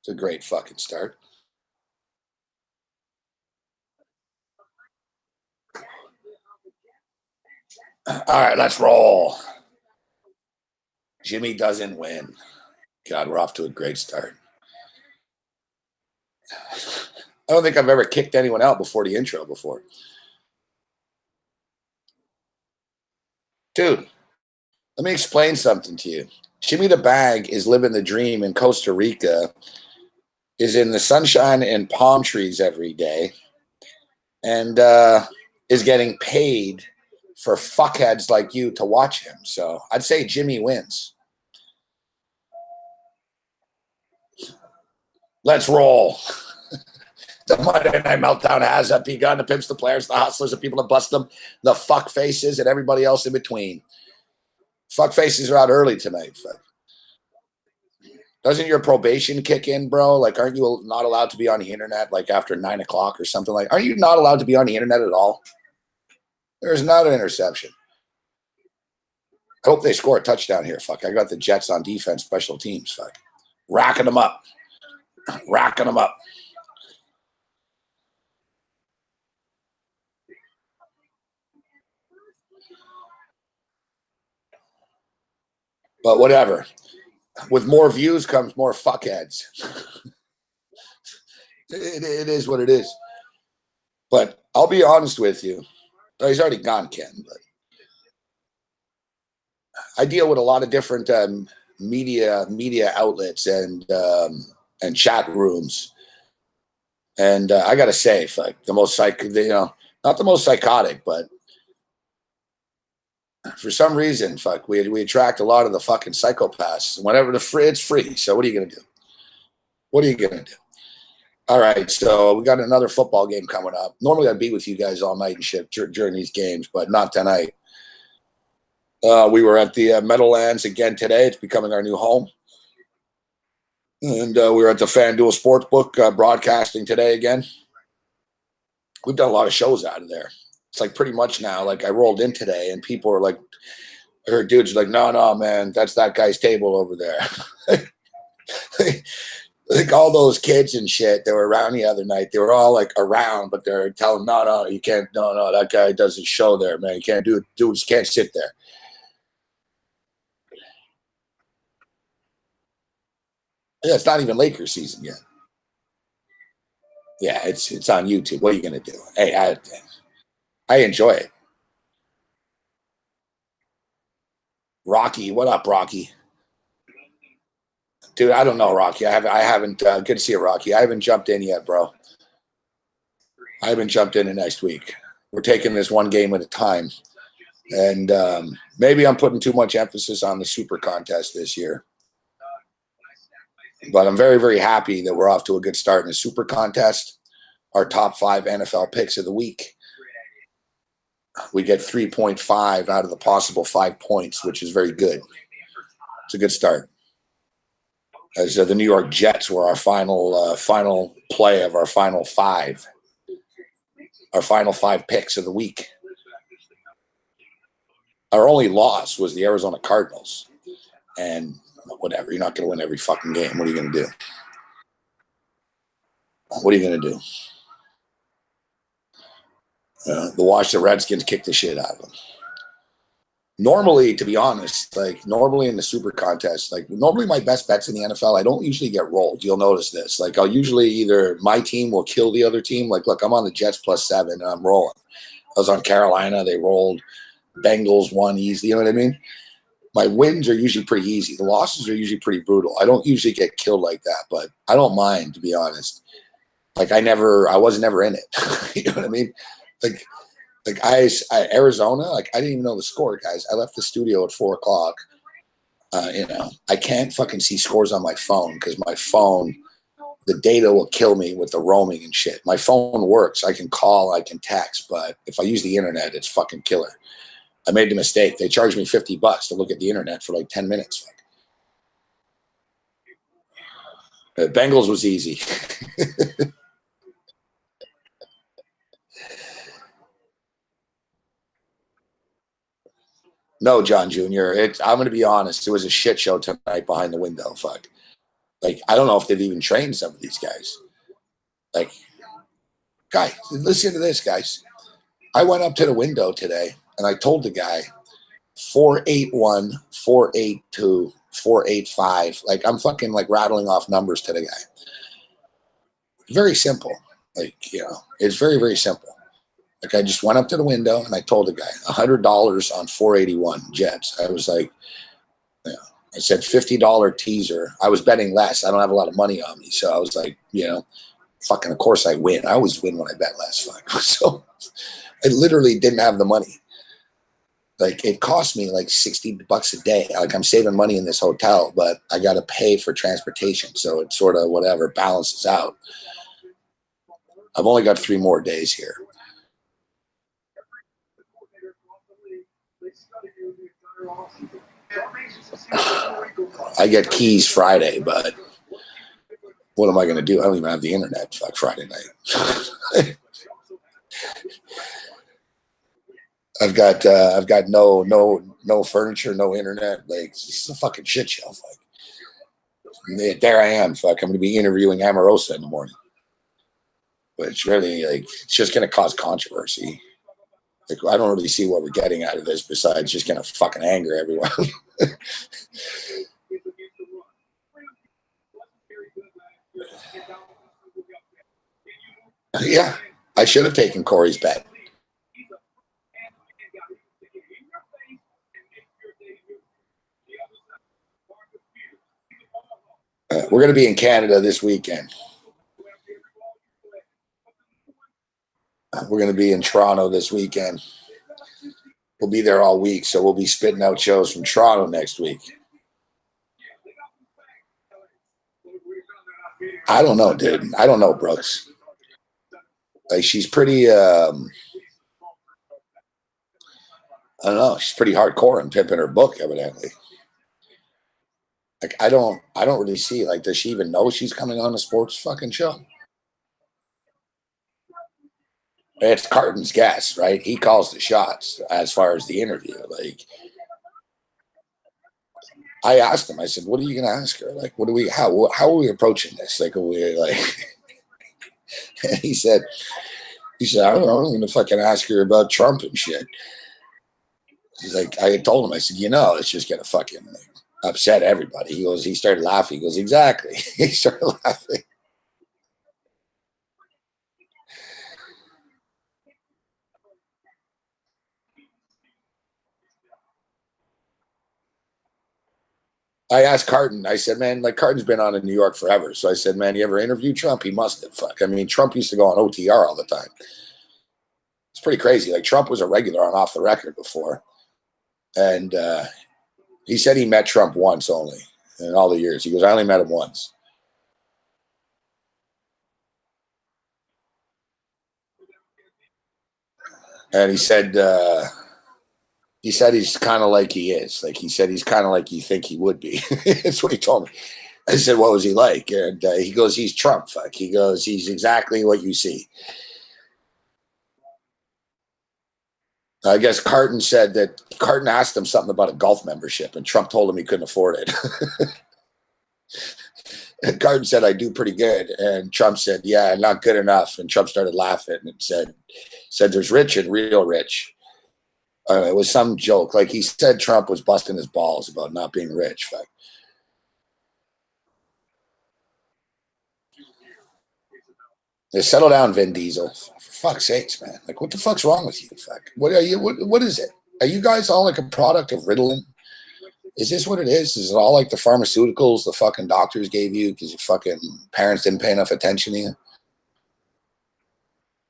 It's a great fucking start. All right, let's roll. Jimmy doesn't win. God, we're off to a great start. I don't think I've ever kicked anyone out before the intro before. Dude, let me explain something to you. Jimmy the Bag is living the dream in Costa Rica, is in the sunshine and palm trees every day, and is getting paid for fuckheads like you to watch him. So I'd say Jimmy wins. Let's roll. The Monday Night Meltdown has begun. The pimps, the players, the hustlers, the people that bust them, the fuck faces, and everybody else in between. Fuck faces are out early tonight. Doesn't your probation kick in, bro? Like, aren't you not allowed to be on the internet like after 9 o'clock or something like? Aren't you not allowed to be on the internet at all? There's not an interception. I hope they score a touchdown here. Fuck, I got the Jets on defense, special teams. Fuck, racking them up, racking them up. But whatever. With more views comes more fuckheads. It is what it is. But I'll be honest with you. He's already gone, Ken. But I deal with a lot of different media outlets and chat rooms, and I gotta say, like the most not the most psychotic, but for some reason, fuck, we attract a lot of the fucking psychopaths. Whenever it's free. So what are you gonna do? What are you gonna do? All right, so we got another football game coming up. Normally, I'd be with you guys all night and shit during these games, but not tonight. We were at the Meadowlands again today. It's becoming our new home. And we were at the FanDuel Sportsbook broadcasting today again. We've done a lot of shows out of there. It's like pretty much now, like I rolled in today and people are like, I heard dudes like, no, man, that's that guy's table over there. Like all those kids and shit that were around the other night, they were all like around, but they're telling, no, you can't, no, that guy doesn't show there, man. You can't do it. Dudes can't sit there. Yeah, it's not even Lakers season yet. Yeah, it's on YouTube. What are you gonna do? Hey, I enjoy it. Rocky, what up, Rocky? Dude, I don't know, Rocky. I haven't. Good to see you, Rocky. I haven't jumped in yet, bro. I haven't jumped in next week. We're taking this one game at a time, and maybe I'm putting too much emphasis on the super contest this year. But I'm very, very happy that we're off to a good start in the super contest. Our top 5 NFL picks of the week. We get 3.5 out of the possible 5 points, which is very good. It's a good start. As the New York Jets were our final play of our final 5. Our final 5 picks of the week. Our only loss was the Arizona Cardinals. And whatever, you're not going to win every fucking game. What are you going to do? What are you going to do? The Washington Redskins kicked the shit out of them. Normally, to be honest, like normally in the super contest, like normally my best bets in the NFL, I don't usually get rolled. You'll notice this. Like I'll usually either my team will kill the other team. Like, look, I'm on the Jets +7 and I'm rolling. I was on Carolina. They rolled. Bengals won easy. You know what I mean? My wins are usually pretty easy. The losses are usually pretty brutal. I don't usually get killed like that, but I don't mind, to be honest. Like I was never in it. You know what I mean? Like Arizona, like I didn't even know the score, guys. I left the studio at 4:00. I can't fucking see scores on my phone because my phone, the data will kill me with the roaming and shit. My phone works. I can call, I can text, but if I use the internet, it's fucking killer. I made the mistake. They charged me $50 to look at the internet for like 10 minutes. Bengals was easy. No, John Jr. I'm going to be honest. It was a shit show tonight behind the window. Fuck. Like, I don't know if they've even trained some of these guys. Like, guy, listen to this, guys. I went up to the window today and I told the guy 481, 482, 485. Like, I'm fucking like rattling off numbers to the guy. Very simple. Like, it's very, very simple. Like, I just went up to the window and I told the guy $100 on 481 Jets. I was like, I said $50 teaser. I was betting less. I don't have a lot of money on me. So I was like, fucking, of course I win. I always win when I bet less. So I literally didn't have the money. Like, it cost me like $60 a day. Like, I'm saving money in this hotel, but I got to pay for transportation. So it sort of whatever balances out. I've only got 3 more days here. I get keys Friday, but what am I going to do? I don't even have the internet. Fuck Friday night. I've got no furniture, no internet. Like, it's a fucking shit show. Like, there I am. Fuck, I'm going to be interviewing Amorosa in the morning. But it's really like, it's just going to cause controversy. Like, I don't really see what we're getting out of this besides just going to fucking anger everyone. Yeah, I should have taken Corey's bet. We're going to be in Canada this weekend. We're going to be in Toronto this weekend. We'll be there all week, so we'll be spitting out shows from Toronto next week. I don't know, dude. I don't know, Brooks. Like, she's pretty, I don't know. She's pretty hardcore in pimping her book, evidently. Like, I don't really see, like, does she even know she's coming on a sports fucking show? It's Carton's guess, right? He calls the shots as far as the interview. Like, I asked him, I said, what are you going to ask her? Like, how are we approaching this? Like, are we like, and he said, I don't know, I'm going to fucking ask her about Trump and shit. He's like, I told him, I said, it's just going to fucking upset everybody. He started laughing. He goes, exactly. He started laughing. I asked Carton, I said, man, like, Carton's been on in New York forever. So I said, man, you ever interviewed Trump? He must have. Fuck. I mean, Trump used to go on OTR all the time. It's pretty crazy. Like, Trump was a regular on Off the Record before. And he said he met Trump once only in all the years. He goes, I only met him once. And he said he's kind of like he is. Like, he said he's kind of like you think he would be. That's what he told me. I said, what was he like? And he goes, he's Trump. Fuck. He goes, he's exactly what you see. I guess Carton said that Carton asked him something about a golf membership, and Trump told him he couldn't afford it. And Carton said, I do pretty good. And Trump said, yeah, not good enough. And Trump started laughing and said there's rich and real rich. It was some joke. Like, he said Trump was busting his balls about not being rich. Fuck. They settle down, Vin Diesel. For fuck's sakes, man. Like, what the fuck's wrong with you? Fuck. What are you? What is it? Are you guys all like a product of Ritalin? Is this what it is? Is it all like the pharmaceuticals the fucking doctors gave you because your fucking parents didn't pay enough attention to you?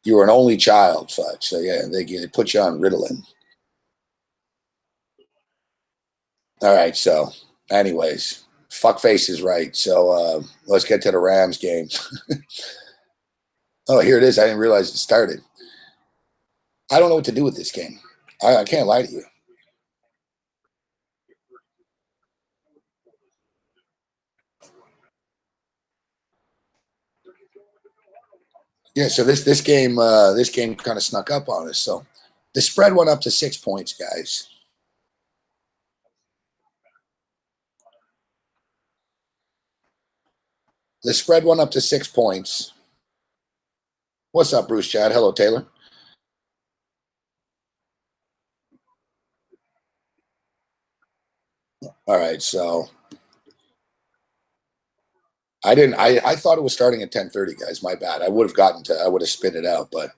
You were an only child, fuck. So yeah, they put you on Ritalin. All right. So, anyways, fuckface is right. So let's get to the Rams game. Oh, here it is. I didn't realize it started. I don't know what to do with this game. I can't lie to you. Yeah, so this game kind of snuck up on us. So the spread went up to 6 points, guys. The spread went up to 6 points. What's up, Bruce Chad? Hello, Taylor. All right, so I thought it was starting at 10:30, guys. My bad. I would have spit it out, but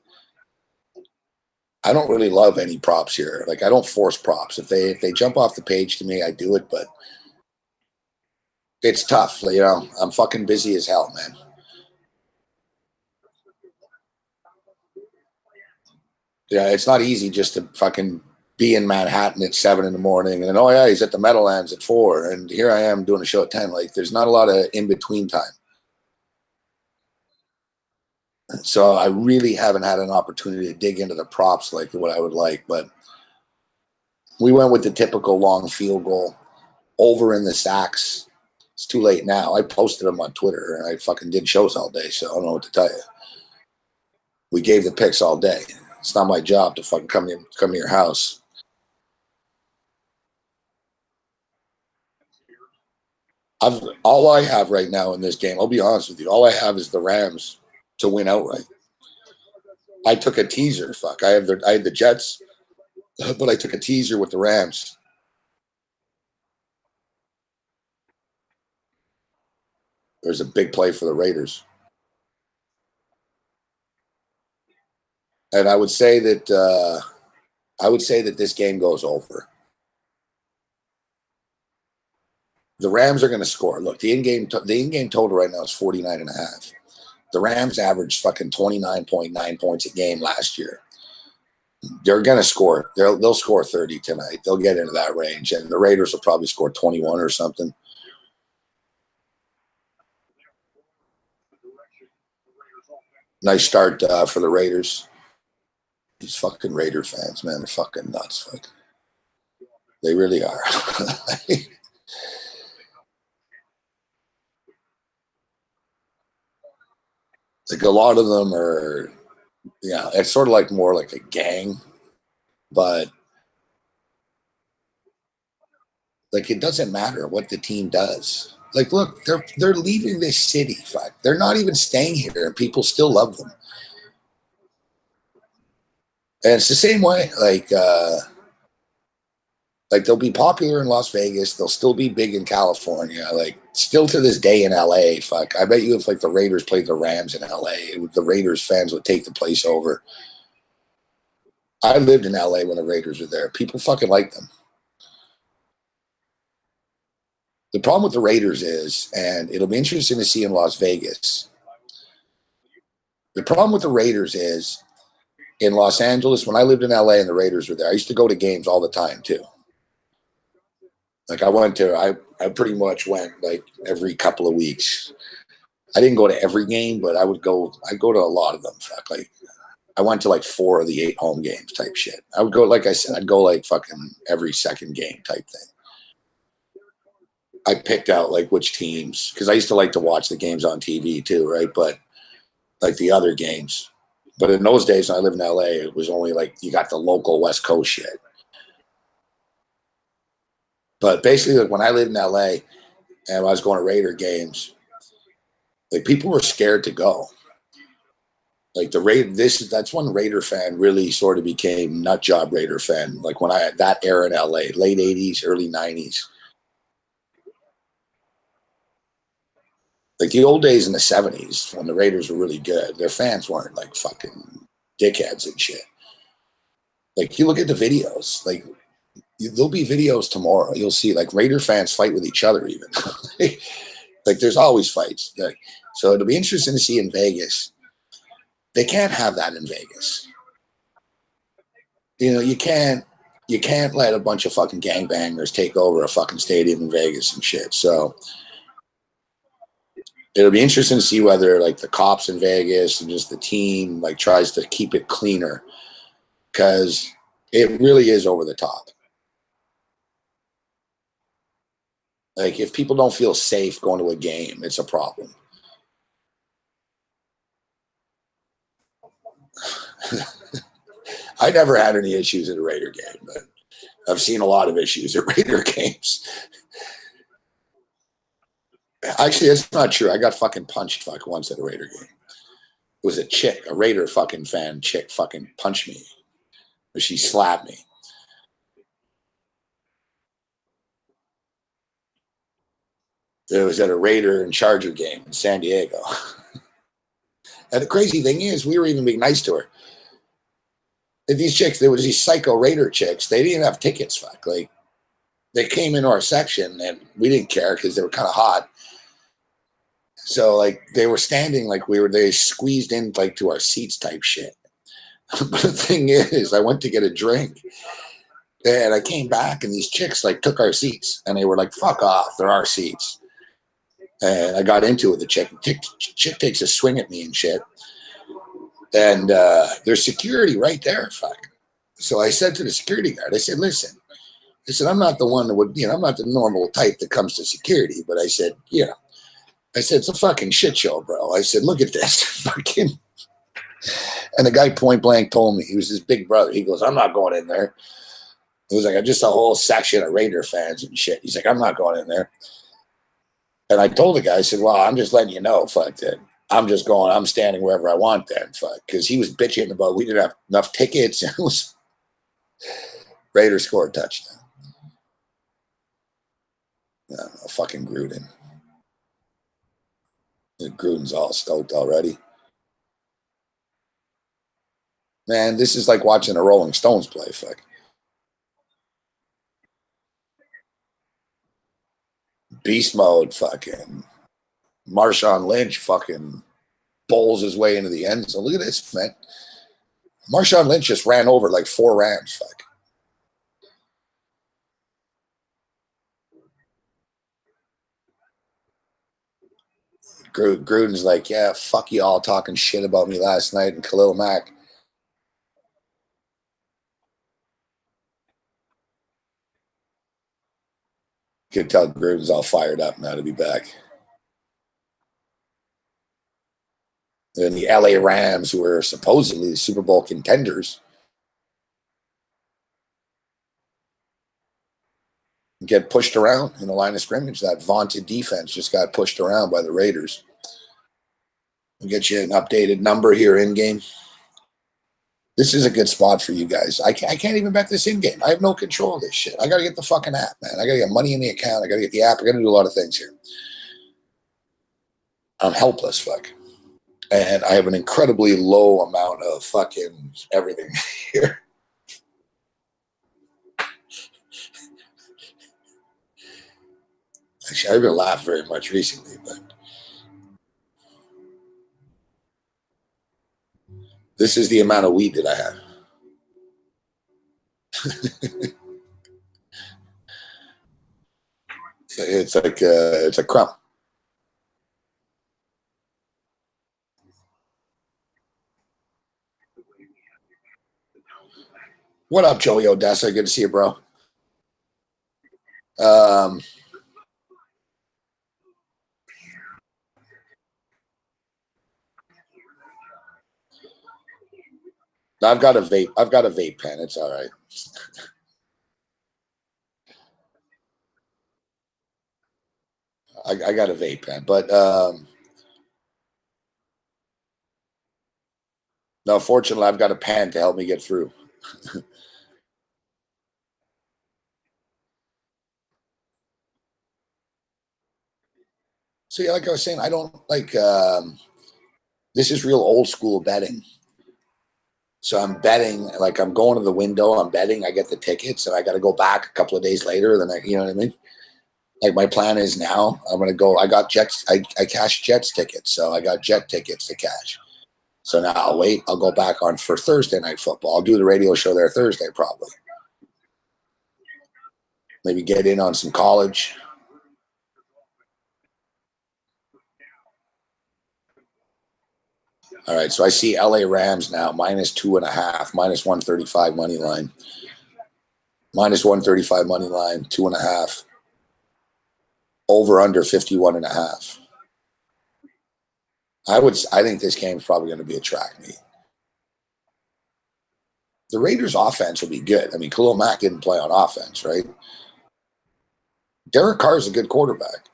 I don't really love any props here. Like I don't force props. If they jump off the page to me, I do it, but it's tough. You know, I'm fucking busy as hell, man. Yeah, it's not easy just to fucking be in Manhattan at 7 in the morning and then, oh yeah, he's at the Meadowlands at 4 and here I am doing a show at 10. Like there's not a lot of in between time. So I really haven't had an opportunity to dig into the props like what I would like, but we went with the typical long field goal over in the sacks. It's too late now. I posted them on Twitter and I fucking did shows all day, so I don't know what to tell you. We gave the picks all day. It's not my job to fucking come to your house. All I have right now in this game, I'll be honest with you, all I have is the Rams to win outright. I took a teaser. Fuck, I had the Jets, but I took a teaser with the Rams. There's a big play for the Raiders, and I would say that this game goes over. The Rams are going to score. Look, the in-game total right now is 49.5. The Rams averaged fucking 29.9 points a game last year. They're going to score. They'll score 30 tonight. They'll get into that range, and the Raiders will probably score 21 or something. Nice start for the Raiders. These fucking Raider fans, man, they're fucking nuts. Fuck. They really are. Like a lot of them are, yeah, it's sort of like more like a gang, but like it doesn't matter what the team does. Like, look, they're leaving this city. Fuck, they're not even staying here, and people still love them. And it's the same way. Like they'll be popular in Las Vegas. They'll still be big in California. Like still to this day in LA. Fuck, I bet you if like the Raiders played the Rams in LA, the Raiders fans would take the place over. I lived in LA when the Raiders were there. People fucking like them. The problem with the Raiders is, and it'll be interesting to see in Las Vegas. The problem with the Raiders is in Los Angeles, when I lived in LA and the Raiders were there, I used to go to games all the time too. Like I pretty much went like every couple of weeks. I didn't go to every game, but I'd go to a lot of them. Fuck, like I went to like 4 of the 8 home games type shit. I would go, like I said, I'd go like fucking every second game type thing. I picked out like which teams, because I used to like to watch the games on TV too, right? But like the other games. But in those days when I lived in LA, it was only like you got the local West Coast shit. But basically, like when I lived in LA and I was going to Raider games, like people were scared to go. Like that's when Raider fan really sort of became nut job Raider fan. Like when I had that era in LA, late 80s, early 90s. Like the old days in the 70s when the Raiders were really good, their fans weren't like fucking dickheads and shit. Like you look at the videos, like there'll be videos tomorrow. You'll see like Raider fans fight with each other even. Like there's always fights. Like, so it'll be interesting to see in Vegas. They can't have that in Vegas. You know, you can't let a bunch of fucking gangbangers take over a fucking stadium in Vegas and shit. So it'll be interesting to see whether like the cops in Vegas and just the team like tries to keep it cleaner, because it really is over the top. Like if people don't feel safe going to a game, it's a problem. I never had any issues at a Raider game, but I've seen a lot of issues at Raider games. Actually, it's not true. I got fucking punched once at a Raider game. It was a chick, a Raider fucking fan chick fucking punched me. She slapped me. It was at a Raider and Charger game in San Diego. And the crazy thing is, we were even being nice to her. And these chicks, there was these psycho Raider chicks. They didn't have tickets. Fuck, like they came into our section and we didn't care because they were kind of hot. So like they were standing like they squeezed in like to our seats type shit. But the thing is, I went to get a drink and I came back and these chicks like took our seats and they were like, fuck off, they're our seats. And I got into it with the chick. Chick takes a swing at me and shit. And there's security right there. Fuck. So I said to the security guard, I said, listen, I said, I'm not the one that would, I'm not the normal type that comes to security. But I said, I said, it's a fucking shit show, bro. I said, look at this. Fucking. And the guy point blank told me, he was his big brother. He goes, I'm not going in there. It was like, I'm just a whole section of Raider fans and shit. He's like, I'm not going in there. And I told the guy, I said, well, I'm just letting you know, fuck that. I'm standing wherever I want then, fuck. Because he was bitching about we didn't have enough tickets. It was Raiders scored a touchdown. I don't know, fucking Gruden. Gruden's all stoked already. Man, this is like watching the Rolling Stones play, fuck. Beast mode, fucking. Marshawn Lynch fucking bowls his way into the end zone. Look at this, man. Marshawn Lynch just ran over like 4 Rams, fuck. Gruden's like, yeah, fuck you all talking shit about me last night and Khalil Mack. You can tell Gruden's all fired up now to be back. And the LA Rams, who are supposedly the Super Bowl contenders, get pushed around in the line of scrimmage. That vaunted defense just got pushed around by the Raiders. We'll get you an updated number here in game. This is a good spot for you guys. I can't even bet this in game. I have no control of this shit. I got to get the fucking app, man. I got to get money in the account. I got to get the app. I got to do a lot of things here. I'm helpless, fuck. And I have an incredibly low amount of fucking everything here. Actually, I haven't laughed very much recently, but this is the amount of weed that I have. It's like it's a crumb. What up, Joey Odessa? Good to see you, bro. I've got a vape. I've got a vape pen. It's all right. I got a vape pen, but no, fortunately, I've got a pen to help me get through. So, yeah, like I was saying, I don't like this is real old school betting. So I'm betting, like I'm going to the window, I'm betting, I get the tickets, and I got to go back a couple of days later. Then you know what I mean? Like my plan is now, I'm going to go, I got Jets, I cashed Jets tickets. So I got Jet tickets to cash. So now I'll wait. I'll go back on for Thursday night football. I'll do the radio show there Thursday probably. Maybe get in on some college. All right, so I see LA Rams now -2.5, -135 money line, -135 money line, 2.5, over under 51.5. I think this game's probably going to be a track meet. The Raiders' offense will be good. I mean, Khalil Mack didn't play on offense, right? Derek Carr is a good quarterback.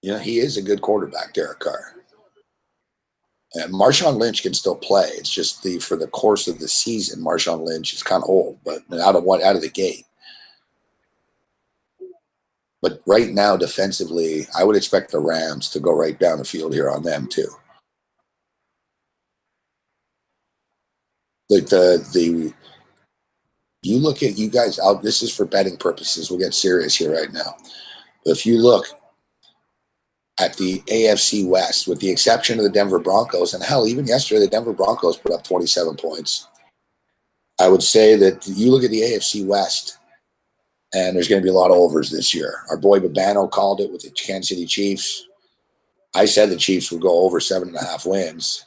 You know, he is a good quarterback, Derek Carr. And Marshawn Lynch can still play. It's just for the course of the season, Marshawn Lynch is kind of old, but out of the gate. But right now, defensively, I would expect the Rams to go right down the field here on them too. Like you look at you guys out. This is for betting purposes. We'll get serious here right now. But if you look at the AFC West, with the exception of the Denver Broncos, and hell, even yesterday, the Denver Broncos put up 27 points. I would say that you look at the AFC West, and there's going to be a lot of overs this year. Our boy Babano called it with the Kansas City Chiefs. I said the Chiefs would go over 7.5 wins.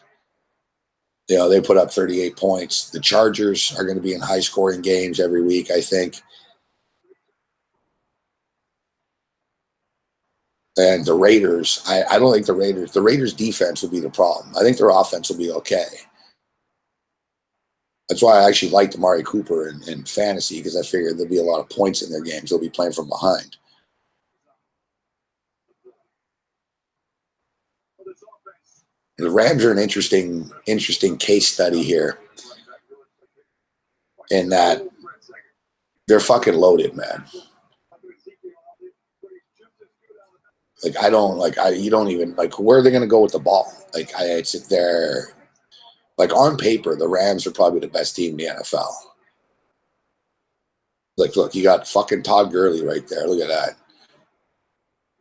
You know, they put up 38 points. The Chargers are going to be in high-scoring games every week, I think. And the Raiders, I don't think the Raiders' defense will be the problem. I think their offense will be okay. That's why I actually liked Amari Cooper in fantasy, because I figured there'll be a lot of points in their games. They'll be playing from behind. The Rams are an interesting case study here in that they're fucking loaded, man. Like you don't even like where are they going to go with the ball? Like I sit there, like on paper, the Rams are probably the best team in the NFL. Like, look, you got fucking Todd Gurley right there. Look at that.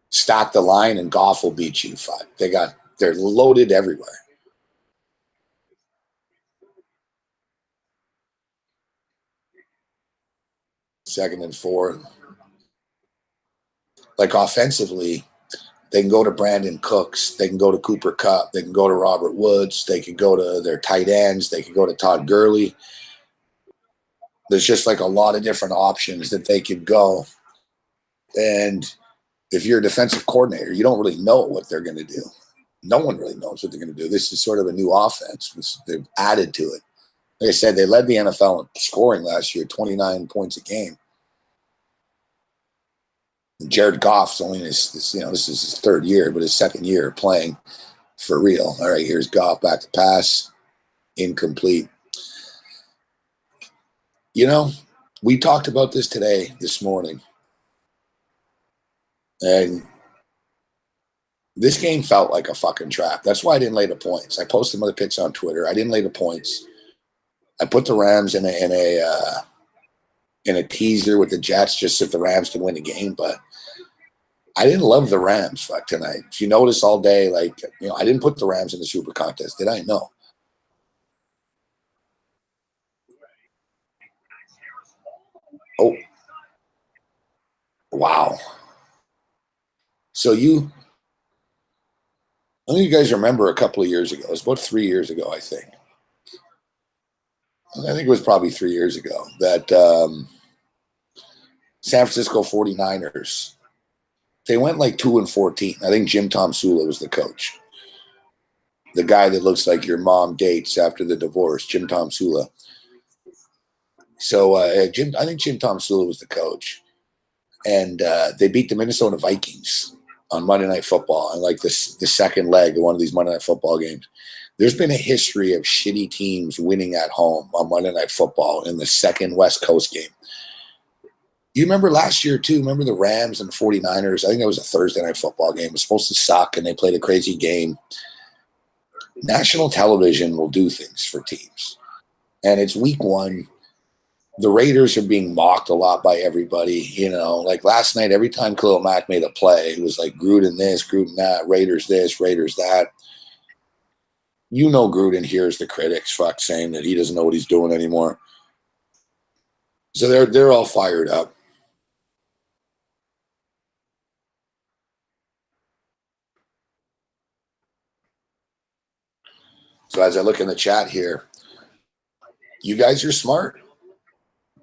Stack the line and Goff will beat you. Fuck, they're loaded everywhere. Second and 4. Like offensively, they can go to Brandon Cooks. They can go to Cooper Kupp. They can go to Robert Woods. They can go to their tight ends. They can go to Todd Gurley. There's just like a lot of different options that they could go. And if you're a defensive coordinator, you don't really know what they're going to do. No one really knows what they're going to do. This is sort of a new offense. They've added to it. Like I said, they led the NFL in scoring last year, 29 points a game. Jared Goff's only this is his third year, but his second year playing for real. All right, here's Goff back to pass, incomplete. You know, we talked about this this morning, and this game felt like a fucking trap. That's why I didn't lay the points. I posted some other picks on Twitter. I didn't lay the points. I put the Rams in a teaser with the Jets just if the Rams can win the game, but I didn't love the Rams tonight. If you notice all day, I didn't put the Rams in the Super Contest, did I? No. Oh, wow. So I think you guys remember a couple of years ago. It was about 3 years ago, I think. I think it was probably 3 years ago that San Francisco 49ers, they went like 2-14. I think Jim Tom Sula was the coach. The guy that looks like your mom dates after the divorce, Jim Tom Sula. So I think Jim Tom Sula was the coach. And they beat the Minnesota Vikings on Monday Night Football and like the second leg of one of these Monday Night Football games. There's been a history of shitty teams winning at home on Monday Night Football in the second West Coast game. You remember last year, too? Remember the Rams and the 49ers? I think that was a Thursday Night Football game. It was supposed to suck, and they played a crazy game. National television will do things for teams. And it's week 1. The Raiders are being mocked a lot by everybody. Like last night, every time Khalil Mack made a play, it was like Gruden this, Gruden that, Raiders this, Raiders that. Gruden hears the critics saying that he doesn't know what he's doing anymore. So they're all fired up. So as I look in the chat here, you guys are smart.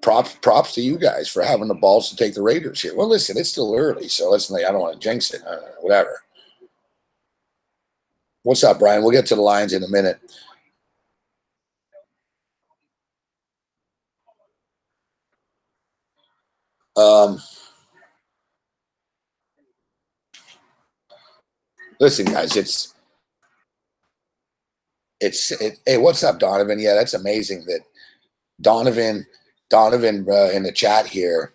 Props to you guys for having the balls to take the Raiders here. Well, listen, it's still early, so I don't want to jinx it. Whatever. What's up, Brian? We'll get to the Lions in a minute. Listen, guys, hey, what's up, Donovan? Yeah, that's amazing that Donovan in the chat here,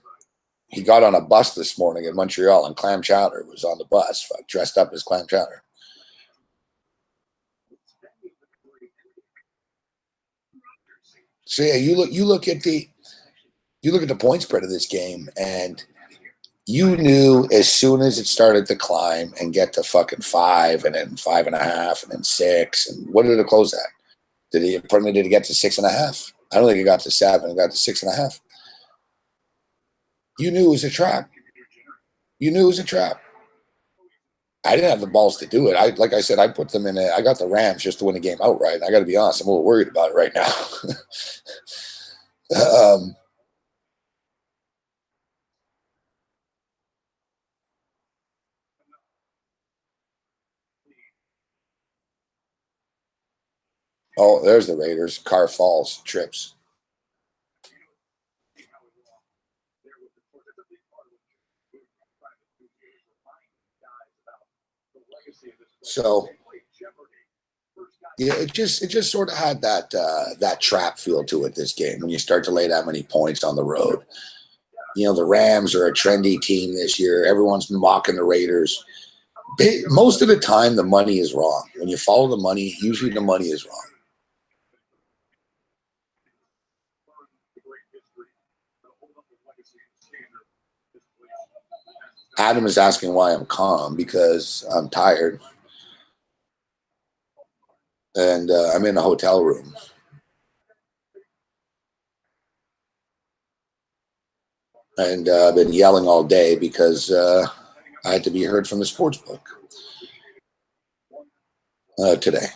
he got on a bus this morning in Montreal, and Clam Chowder was on the bus, dressed up as Clam Chowder. So yeah, you look at the point spread of this game, and you knew as soon as it started to climb and get to fucking 5, and then 5.5, and then 6, and what did it close at? Did it get to 6.5? I don't think it got to 7. It got to 6.5. You knew it was a trap. You knew it was a trap. I didn't have the balls to do it. Like I said, I put them in. I got the Rams just to win the game outright. And I got to be honest, I'm a little worried about it right now. Oh, there's the Raiders. Car falls, trips. So yeah, it just sort of had that trap feel to it this game when you start to lay that many points on the road. You know, the Rams are a trendy team this year. Everyone's mocking the Raiders. Most of the time, the money is wrong. When you follow the money, usually the money is wrong. Adam is asking why I'm calm, because I'm tired. And I'm in a hotel room. And I've been yelling all day because I had to be heard from the Sportsbook today.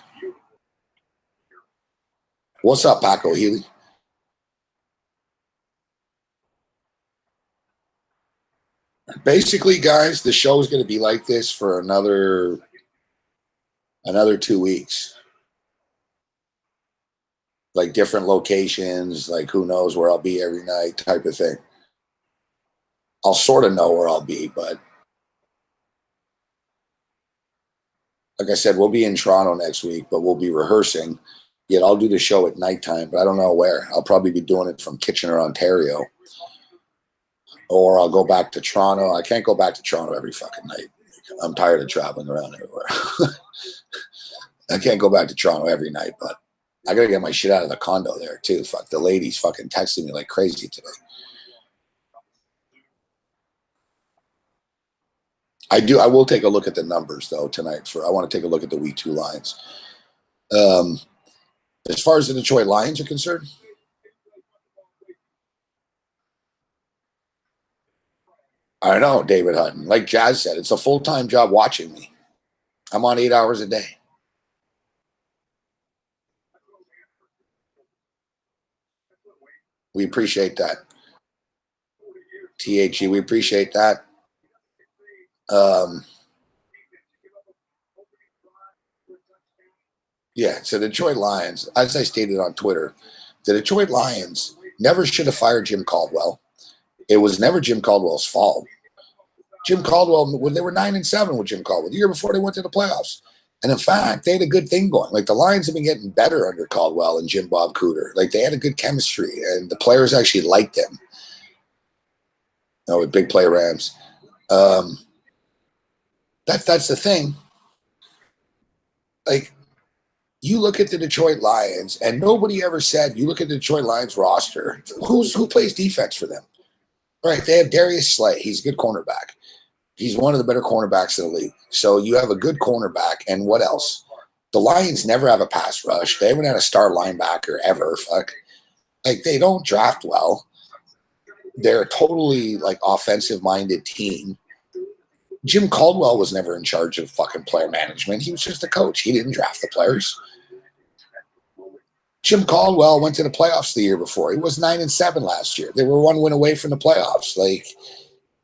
What's up, Paco Healy? Basically, guys, the show is going to be like this for another 2 weeks. Like different locations, like who knows where I'll be every night type of thing. I'll sort of know where I'll be, but like I said, we'll be in Toronto next week, but we'll be rehearsing. Yet I'll do the show at nighttime, but I don't know where. I'll probably be doing it from Kitchener, Ontario. Or I'll go back to Toronto. I can't go back to Toronto every fucking night. I'm tired of traveling around everywhere. I can't go back to Toronto every night, but I gotta get my shit out of the condo there too. Fuck, the ladies fucking texting me like crazy today. I will take a look at the numbers though tonight. I want to take a look at the week 2 lines. As far as the Detroit Lions are concerned, I know, David Hutton. Like Jazz said, it's a full-time job watching me. I'm on 8 hours a day. We appreciate that. THE, we appreciate that. Yeah, so the Detroit Lions, as I stated on Twitter, the Detroit Lions never should have fired Jim Caldwell. It was never Jim Caldwell's fault. Jim Caldwell, when they were 9-7 with Jim Caldwell, the year before they went to the playoffs. And in fact, they had a good thing going. Like the Lions have been getting better under Caldwell and Jim Bob Cooter. Like they had a good chemistry, and the players actually liked them. With big play Rams. That's the thing. Like you look at the Detroit Lions, and nobody ever said, you look at the Detroit Lions roster, who plays defense for them? Right, they have Darius Slay. He's a good cornerback. He's one of the better cornerbacks in the league. So you have a good cornerback, and what else? The Lions never have a pass rush. They haven't had a star linebacker ever. Fuck. Like they don't draft well. They're a totally like offensive-minded team. Jim Caldwell was never in charge of fucking player management. He was just the coach. He didn't draft the players. Jim Caldwell went to the playoffs the year before. He was 9-7 last year. They were 1 win away from the playoffs. Like,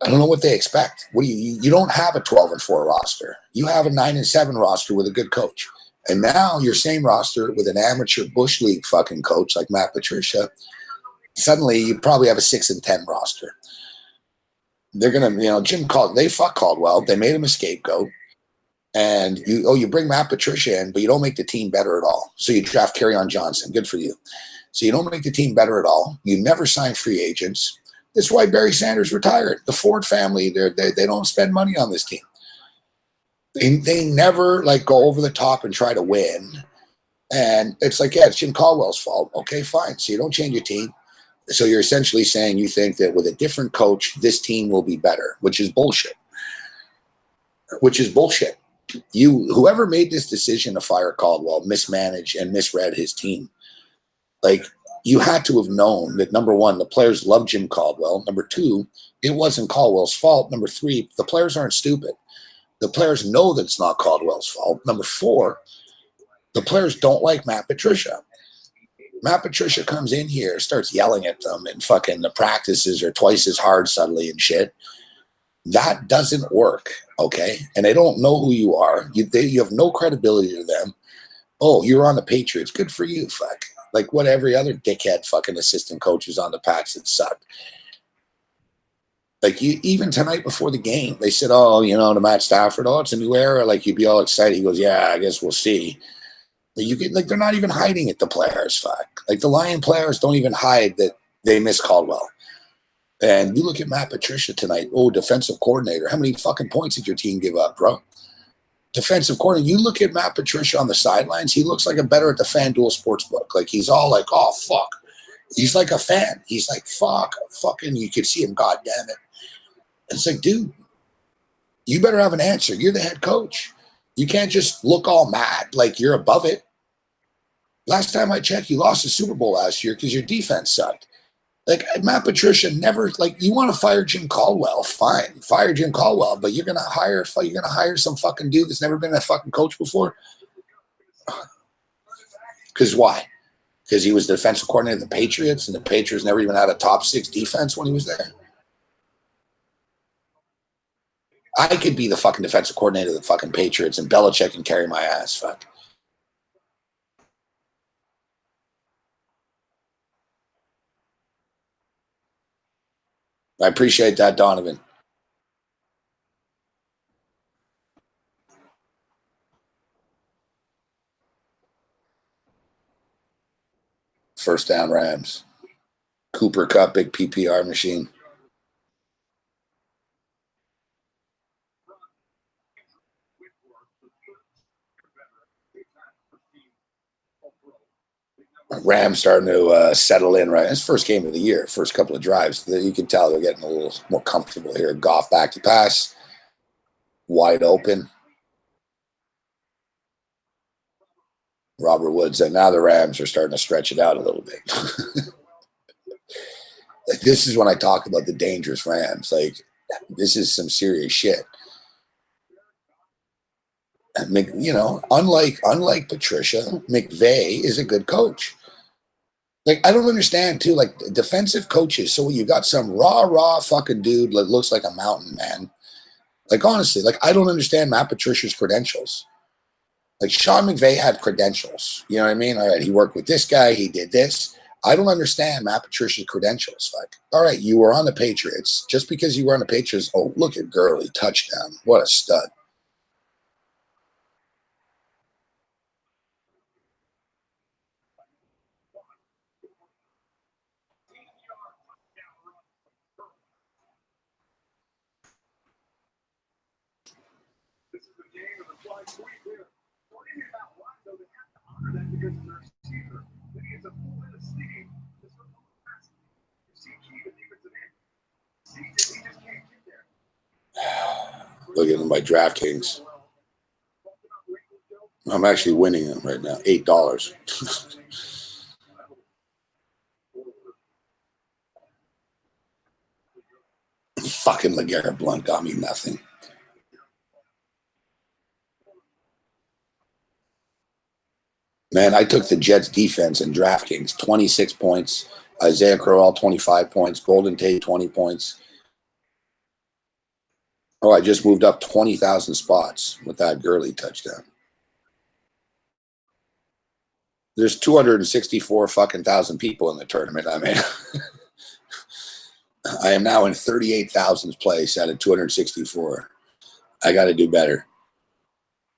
I don't know what they expect. What do you don't have a 12-4 roster. You have a 9-7 roster with a good coach. And now your same roster with an amateur Bush League fucking coach like Matt Patricia, suddenly you probably have a 6-10 roster. They're gonna, Jim Caldwell, they fuck Caldwell. They made him a scapegoat. And you bring Matt Patricia in, but you don't make the team better at all. So you draft Kerryon Johnson. Good for you. So you don't make the team better at all. You never sign free agents. That's why Barry Sanders retired. The Ford family, they don't spend money on this team. They never like go over the top and try to win. And it's like, yeah, it's Jim Caldwell's fault. Okay, fine. So you don't change your team. So you're essentially saying you think that with a different coach, this team will be better, which is bullshit. Whoever made this decision to fire Caldwell mismanaged and misread his team. Like, you had to have known that, number one, the players love Jim Caldwell. Number two, it wasn't Caldwell's fault. Number three, the players aren't stupid. The players know that it's not Caldwell's fault. Number four, the players don't like Matt Patricia. Matt Patricia comes in here, starts yelling at them, and fucking the practices are twice as hard suddenly and shit. That doesn't work, okay? And they don't know who you are. You have no credibility to them. Oh, you're on the Patriots. Good for you, fuck. Like what every other dickhead fucking assistant coach was on the Pats that sucked. Like, even tonight before the game, they said, oh, to Matt Stafford, oh, it's a new era. Like, you'd be all excited. He goes, yeah, I guess we'll see. They're not even hiding it, the players, fuck. Like, the Lion players don't even hide that they miss Caldwell. And you look at Matt Patricia tonight, defensive coordinator. How many fucking points did your team give up, bro? Defensive coordinator. You look at Matt Patricia on the sidelines, he looks like a better at the FanDuel Sportsbook. Like, he's all like, oh, fuck. He's like a fan. He's like, fuck, fucking, you could see him, God damn it. And it's like, dude, you better have an answer. You're the head coach. You can't just look all mad like you're above it. Last time I checked, you lost the Super Bowl last year because your defense sucked. Like, Matt Patricia never, like, you want to fire Jim Caldwell, fine. Fire Jim Caldwell, but you're going to hire some fucking dude that's never been a fucking coach before? Because why? Because he was the defensive coordinator of the Patriots, and the Patriots never even had a top 6 defense when he was there? I could be the fucking defensive coordinator of the fucking Patriots, and Belichick can carry my ass, fuck. I appreciate that, Donovan. First down Rams. Cooper Kupp, big PPR machine. Rams starting to settle in, right? It's first game of the year, first couple of drives. You can tell they're getting a little more comfortable here. Goff back to pass, wide open. Robert Woods, and now the Rams are starting to stretch it out a little bit. Like, this is when I talk about the dangerous Rams. Like, this is some serious shit. Unlike Patricia, McVay is a good coach. Like, I don't understand too, like, defensive coaches. So you got some raw fucking dude that looks like a mountain man. Like, honestly, like, I don't understand Matt Patricia's credentials. Like, Sean McVay had credentials. You know what I mean? All right, he worked with this guy. He did this. I don't understand Matt Patricia's credentials. Like, all right, you were on the Patriots. Just because you were on the Patriots, oh, look at Gurley, touchdown. What a stud. Look at them by DraftKings. I'm actually winning them right now. $8. Fucking LeGarrette Blount got me nothing. Man, I took the Jets defense in DraftKings, 26 points. Isaiah Crowell, 25 points. Golden Tate, 20 points. Oh, I just moved up 20,000 spots with that Gurley touchdown. There's 264 fucking thousand people in the tournament. I mean, I am now in 38,000th place out of 264. I got to do better.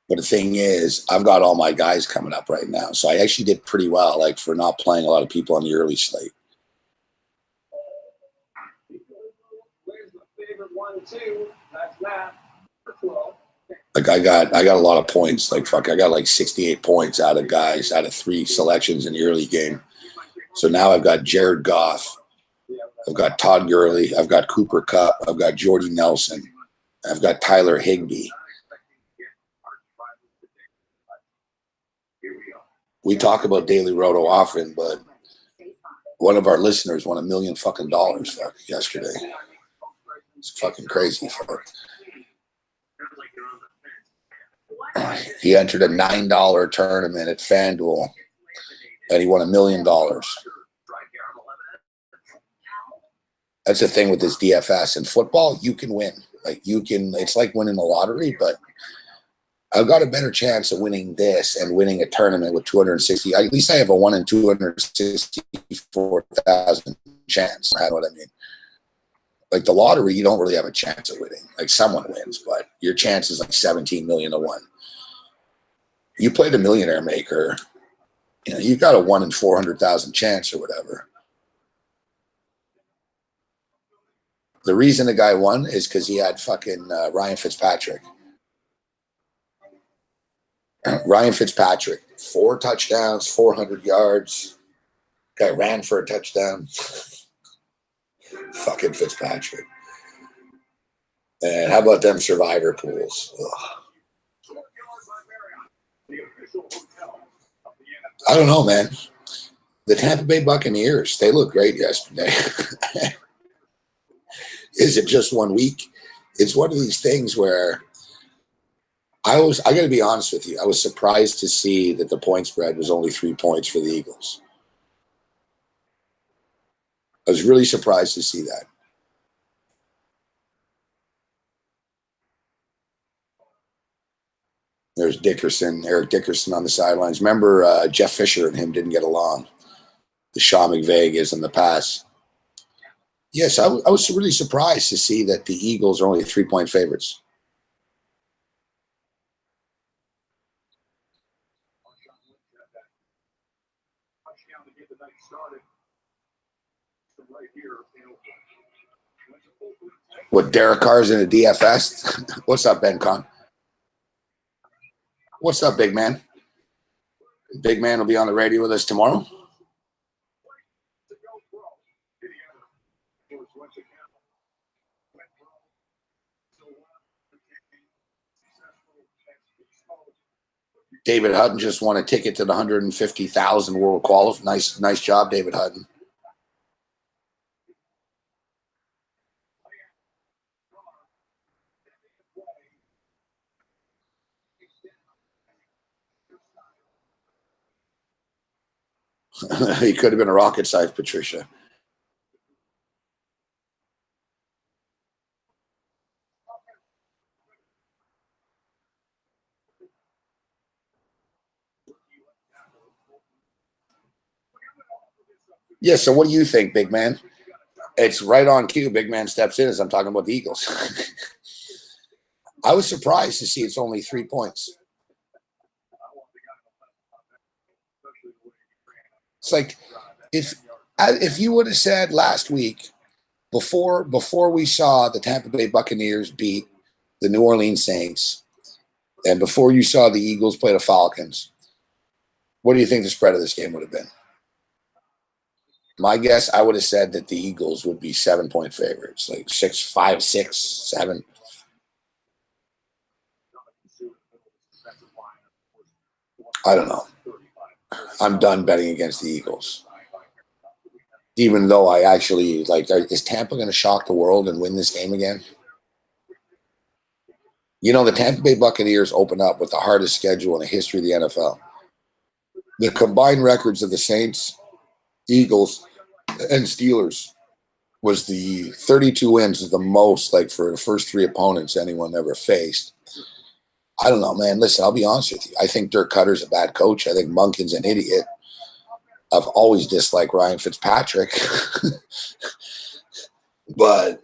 But the thing is, I've got all my guys coming up right now. So I actually did pretty well, like for not playing a lot of people on the early slate. Like I got a lot of points. Like fuck, I got like 68 points out of guys out of 3 selections in the early game. So now I've got Jared Goff, I've got Todd Gurley, I've got Cooper Kupp, I've got Jordy Nelson, I've got Tyler Higbee. We talk about Daily Roto often, but one of our listeners won $1 million fucking dollars yesterday. It's fucking crazy. He entered a $9 tournament at FanDuel, and he won $1 million. That's the thing with this DFS. In football, you can win. Like you can. It's like winning the lottery, but I've got a better chance of winning this and winning a tournament with 260. At least I have a 1 in 264,000 chance. You know what I mean? Like the lottery, you don't really have a chance of winning. Like someone wins, but your chance is like 17 million to 1. You play the Millionaire Maker, you've got a 1 in 400,000 chance or whatever. The reason the guy won is because he had fucking Ryan Fitzpatrick. Ryan Fitzpatrick, 4 touchdowns, 400 yards. Guy ran for a touchdown. Fucking Fitzpatrick. And how about them survivor pools? Ugh. I don't know, man. The Tampa Bay Buccaneers, they looked great yesterday. Is it just 1 week? It's one of these things where I got to be honest with you. I was surprised to see that the point spread was only 3 points for the Eagles. I was really surprised to see that. There's Eric Dickerson on the sidelines. Remember, Jeff Fisher and him didn't get along. The Sean McVay is in the past. Yes, I was really surprised to see that the Eagles are only 3-point favorites. What, Derek Carr's in a DFS? What's up, Ben Con? What's up, big man? Big man will be on the radio with us tomorrow. David Hutton just won a ticket to the 150,000 World Qualifier. Nice job, David Hutton. He could have been a rocket science, Patricia. Yeah, so what do you think, big man? It's right on cue. Big man steps in as I'm talking about the Eagles. I was surprised to see it's only 3 points. It's like if you would have said last week, before we saw the Tampa Bay Buccaneers beat the New Orleans Saints, and before you saw the Eagles play the Falcons, what do you think the spread of this game would have been? My guess, I would have said that the Eagles would be 7-point favorites, like 6, 5, 6, 7. I don't know. I'm done betting against the Eagles. Even though I actually, is Tampa going to shock the world and win this game again? The Tampa Bay Buccaneers open up with the hardest schedule in the history of the NFL. The combined records of the Saints, Eagles, and Steelers was the 32 wins is the most, for the first 3 opponents anyone ever faced. I don't know, man. Listen, I'll be honest with you. I think Dirk Cutter's a bad coach. I think Monken's an idiot. I've always disliked Ryan Fitzpatrick. But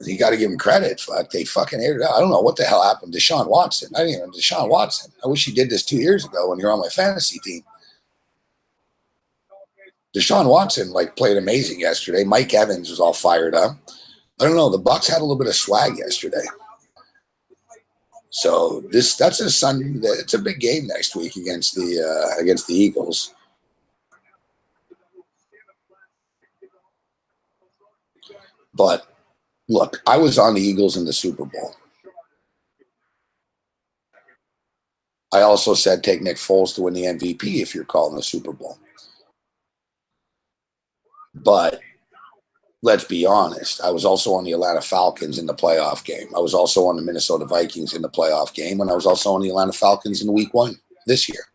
You got to give him credit. Fuck, they fucking aired it out. I don't know what the hell happened to Deshaun Watson. I didn't even Deshaun Watson. I wish he did this 2 years ago when you're on my fantasy team. Deshaun Watson played amazing yesterday. Mike Evans was all fired up. I don't know. The Bucs had a little bit of swag yesterday. So that's a Sunday. It's a big game next week against the Eagles. But look, I was on the Eagles in the Super Bowl. I also said take Nick Foles to win the MVP if you're calling the Super Bowl. But let's be honest. I was also on the Atlanta Falcons in the playoff game. I was also on the Minnesota Vikings in the playoff game. And I was also on the Atlanta Falcons in week 1 this year.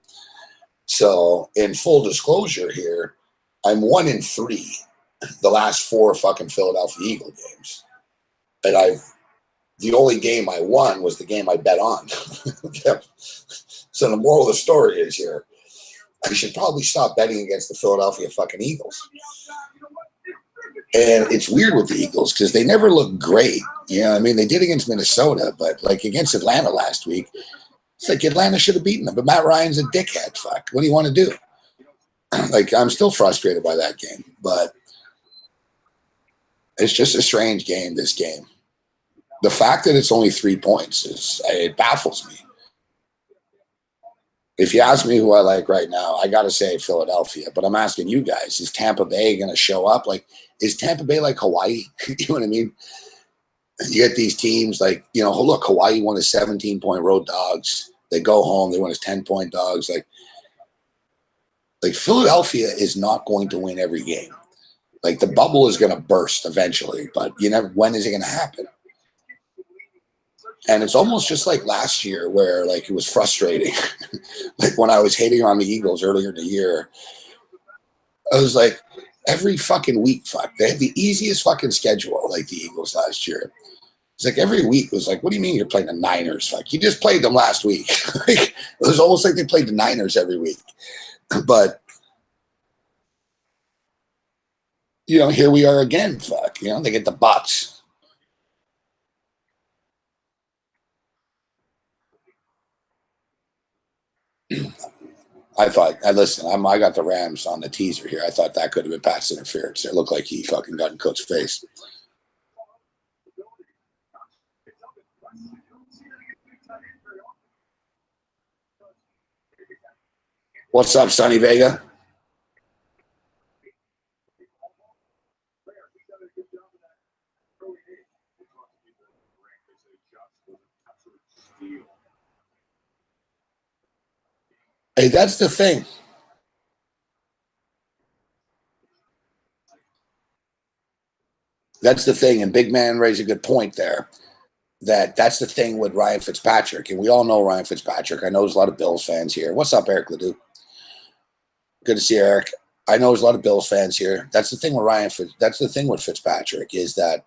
So in full disclosure here, I'm 1-3 the last 4 fucking Philadelphia Eagle games. And the only game I won was the game I bet on. So the moral of the story is here, I should probably stop betting against the Philadelphia fucking Eagles. And it's weird with the Eagles because they never look great. You know what I mean? They did against Minnesota, but against Atlanta last week, it's like Atlanta should have beaten them. But Matt Ryan's a dickhead. Fuck. What do you want to do? I'm still frustrated by that game. But it's just a strange game, this game. The fact that it's only 3 points, it baffles me. If you ask me who I like right now, I got to say Philadelphia. But I'm asking you guys, is Tampa Bay going to show up? Is Tampa Bay like Hawaii? You know what I mean? You get these teams look, Hawaii won as 17-point road dogs. They go home. They win as 10-point dogs. Like Philadelphia is not going to win every game. The bubble is going to burst eventually, but when is it going to happen? And it's almost just like last year where it was frustrating. When I was hating on the Eagles earlier in the year, I was like, every fucking week, they had the easiest fucking schedule, the Eagles last year. It's like every week was what do you mean you're playing the Niners? You just played them last week. It was almost like they played the Niners every week. But, here we are again, they get the Bucs. I got the Rams on the teaser here. I thought that could have been pass interference. It looked like he fucking got in Cook's face. What's up, Sonny Vega? Hey, that's the thing. That's the thing. And Big Man raised a good point there. That's the thing with Ryan Fitzpatrick. And we all know Ryan Fitzpatrick. I know there's a lot of Bills fans here. What's up, Eric Ledoux? Good to see you, Eric. I know there's a lot of Bills fans here. That's the thing with that's the thing with Fitzpatrick is that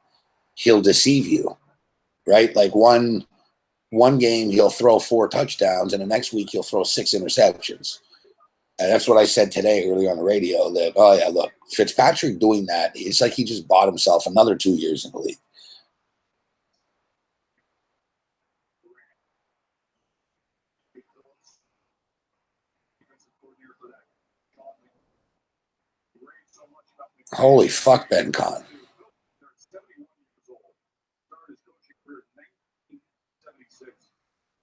he'll deceive you, right? One game he'll throw 4 touchdowns, and the next week he'll throw 6 interceptions. And that's what I said today earlier on the radio that, oh, yeah, look, Fitzpatrick doing that, it's like he just bought himself another 2 years in the league. Holy fuck, Ben Kahn.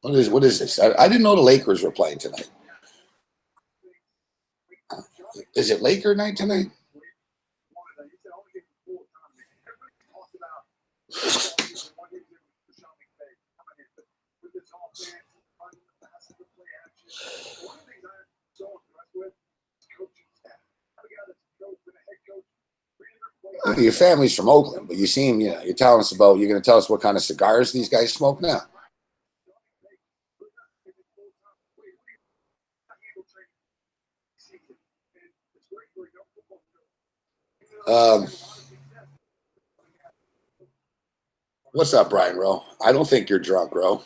What is this? I didn't know the Lakers were playing tonight. Is it Laker night tonight? Your family's from Oakland, but you seem, you're telling us you're going to tell us what kind of cigars these guys smoke now. What's up, Brian Rowe? I don't think you're drunk, Rowe.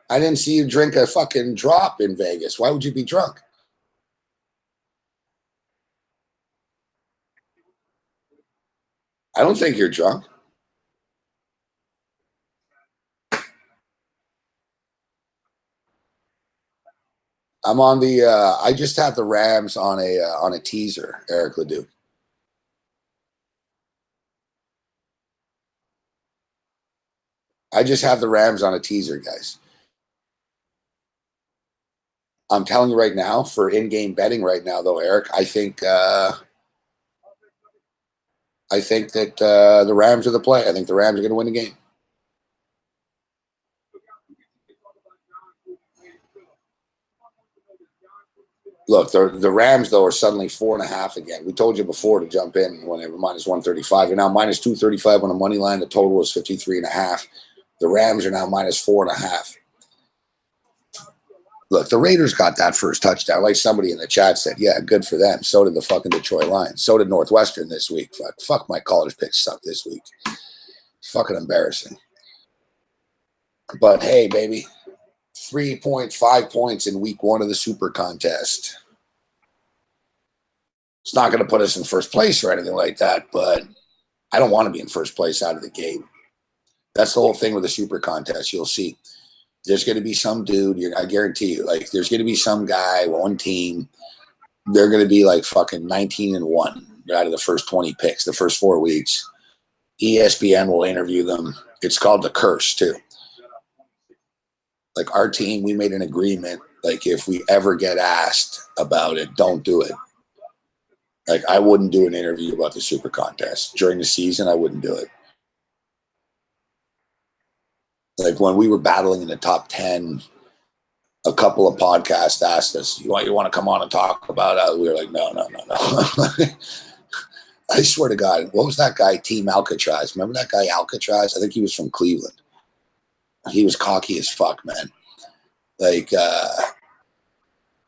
I didn't see you drink a fucking drop in Vegas. Why would you be drunk? I don't think you're drunk. I'm on the. I just have the Rams on a teaser. Eric Ledoux. I just have the Rams on a teaser, guys. I'm telling you right now, for in-game betting right now, though, Eric, I think that the Rams are the play. I think the Rams are going to win the game. Look, the Rams, though, are suddenly 4.5 again. We told you before to jump in when they were minus 135. They're now minus 235 on the money line. The total was 53.5. The Rams are now minus 4.5. Look, the Raiders got that first touchdown. Like somebody in the chat said, yeah, good for them. So did the fucking Detroit Lions. So did Northwestern this week. Fuck my college picks suck this week. It's fucking embarrassing. But hey, baby, 3.5 points in week 1 of the Super Contest. It's not going to put us in first place or anything like that, but I don't want to be in first place out of the gate. That's the whole thing with the Super Contest. You'll see. There's going to be some dude, I guarantee you, like there's going to be some guy, one team, they're going to be like fucking 19-1 out of the first 20 picks, the first 4 weeks. ESPN will interview them. It's called the curse, too. Like our team, we made an agreement, like if we ever get asked about it, don't do it. Like I wouldn't do an interview about the Super Contest. During the season, I wouldn't do it. Like when we were battling in the top 10, a couple of podcasts asked us, you want to come on and talk about it? We were like, no. I swear to God, what was that guy, Team Alcatraz? Remember that guy, Alcatraz? I think he was from Cleveland. He was cocky as fuck, man. Like,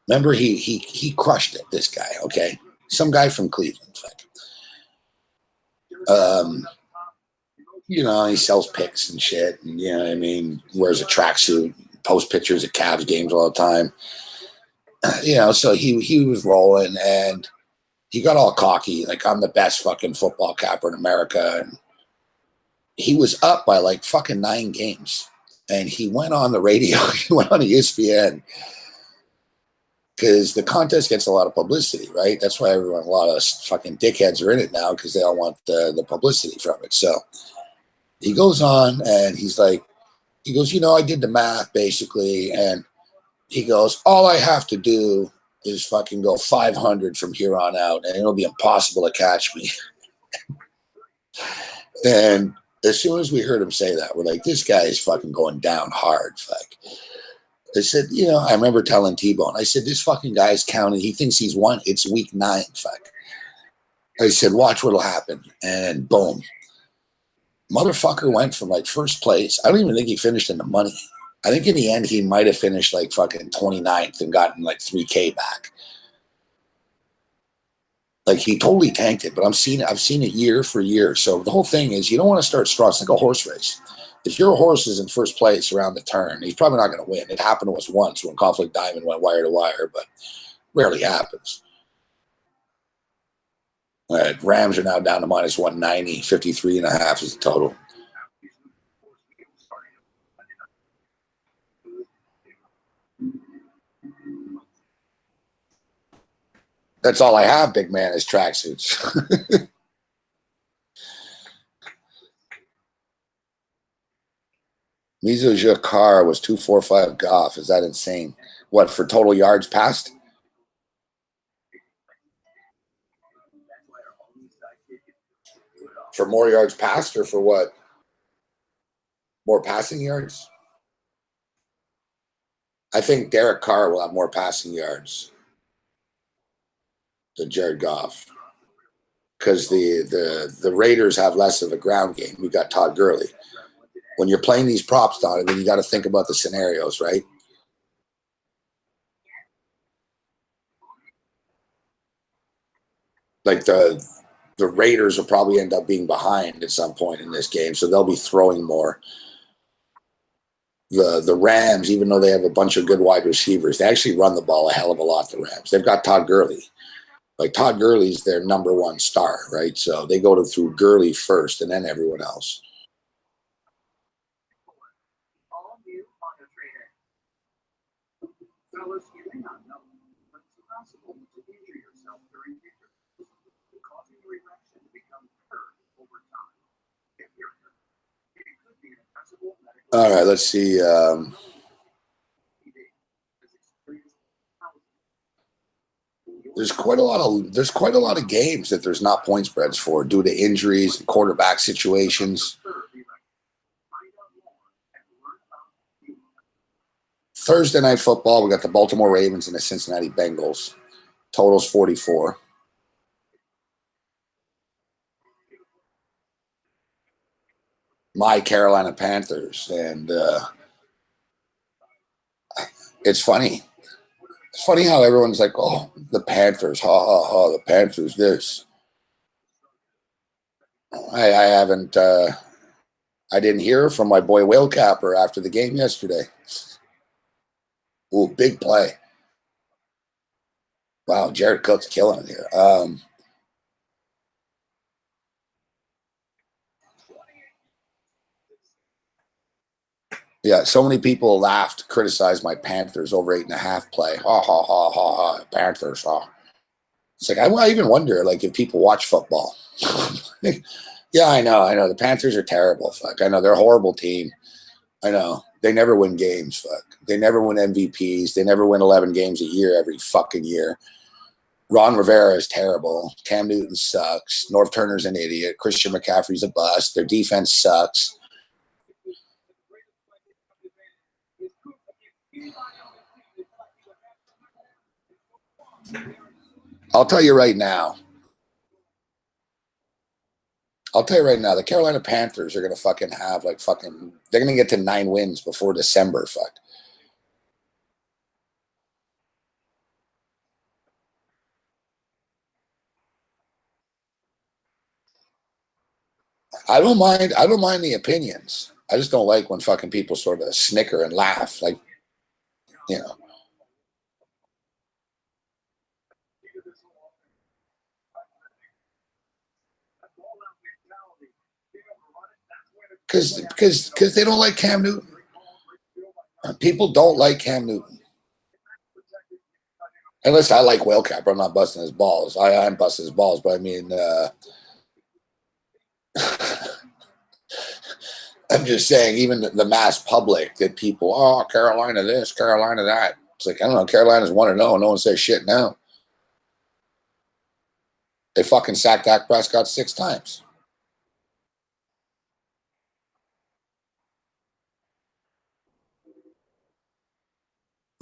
remember he crushed it, this guy, okay? Some guy from Cleveland. You know, he sells picks and shit, and you know what I mean, wears a tracksuit, posts pictures at Cavs games all the time. You know, so he was rolling, and he got all cocky, like I'm the best fucking football capper in America. And he was up by like fucking 9 games, and he went on the radio, he went on ESPN, because the contest gets a lot of publicity, right? That's why a lot of fucking dickheads are in it now, because they all want the publicity from it. So he goes on and he's like, you know, I did the math basically. And he goes, all I have to do is fucking go 500 from here on out, and it'll be impossible to catch me. And as soon as we heard him say that, we're like, this guy is fucking going down hard. Fuck. I said, you know, I remember telling T-Bone, I said, this fucking guy's counting. He thinks he's won. It's week 9. Fuck. I said, watch what'll happen. And boom. Motherfucker went from like first place. I don't even think he finished in the money. I think in the end, he might have finished like fucking 29th and gotten like $3K back. Like he totally tanked it, but I've seen it year for year. So the whole thing is you don't want to start strong. It's like a horse race. If your horse is in first place around the turn, he's probably not going to win. It happened to us once when Conflict Diamond went wire to wire, but rarely happens. All right, Rams are now down to minus 190, 53.5 is the total. That's all I have, big man, is tracksuits. Mizo Jakar was 245 Goff. Is that insane? What, for total yards passed? For more yards passed, or for what? More passing yards? I think Derek Carr will have more passing yards than Jared Goff, because the Raiders have less of a ground game. We got Todd Gurley. When you're playing these props, Donovan, you got to think about the scenarios, right? Like the Raiders will probably end up being behind at some point in this game, so they'll be throwing more. The Rams, even though they have a bunch of good wide receivers, they actually run the ball a hell of a lot, the Rams. They've got Todd Gurley. Like Todd Gurley's their number one star, right? So they go through Gurley first and then everyone else. All right, let's see. There's quite a lot of games that there's not point spreads for due to injuries and quarterback situations. Thursday night football, we got the Baltimore Ravens and the Cincinnati Bengals. Totals 44. My Carolina Panthers, and it's funny. It's funny how everyone's like, "Oh, the Panthers, ha ha ha, the Panthers." This, I haven't. I didn't hear from my boy Will Capper after the game yesterday. Ooh, big play! Wow, Jared Cook's killing it here. Yeah, so many people laughed, criticized my Panthers over 8.5 play. Ha ha ha ha ha, Panthers. Ha. It's like I even wonder, like, if people watch football. Yeah, I know. The Panthers are terrible. Fuck, I know they're a horrible team. I know they never win games. Fuck, they never win MVPs. They never win 11 games a year every fucking year. Ron Rivera is terrible. Cam Newton sucks. North Turner's an idiot. Christian McCaffrey's a bust. Their defense sucks. I'll tell you right now. The Carolina Panthers are going to fucking have they're going to get to 9 wins before December. Fuck. I don't mind the opinions. I just don't like when fucking people sort of snicker and laugh. Like, you know. Because they don't like Cam Newton. People don't like Cam Newton. Unless I like Will Capper, I'm not busting his balls. I'm busting his balls, but I mean, I'm just saying, even the mass public, that people, oh, Carolina this, Carolina that. It's like, I don't know, Carolina's 1-0. No one says shit now. They fucking sacked Dak Prescott 6 times.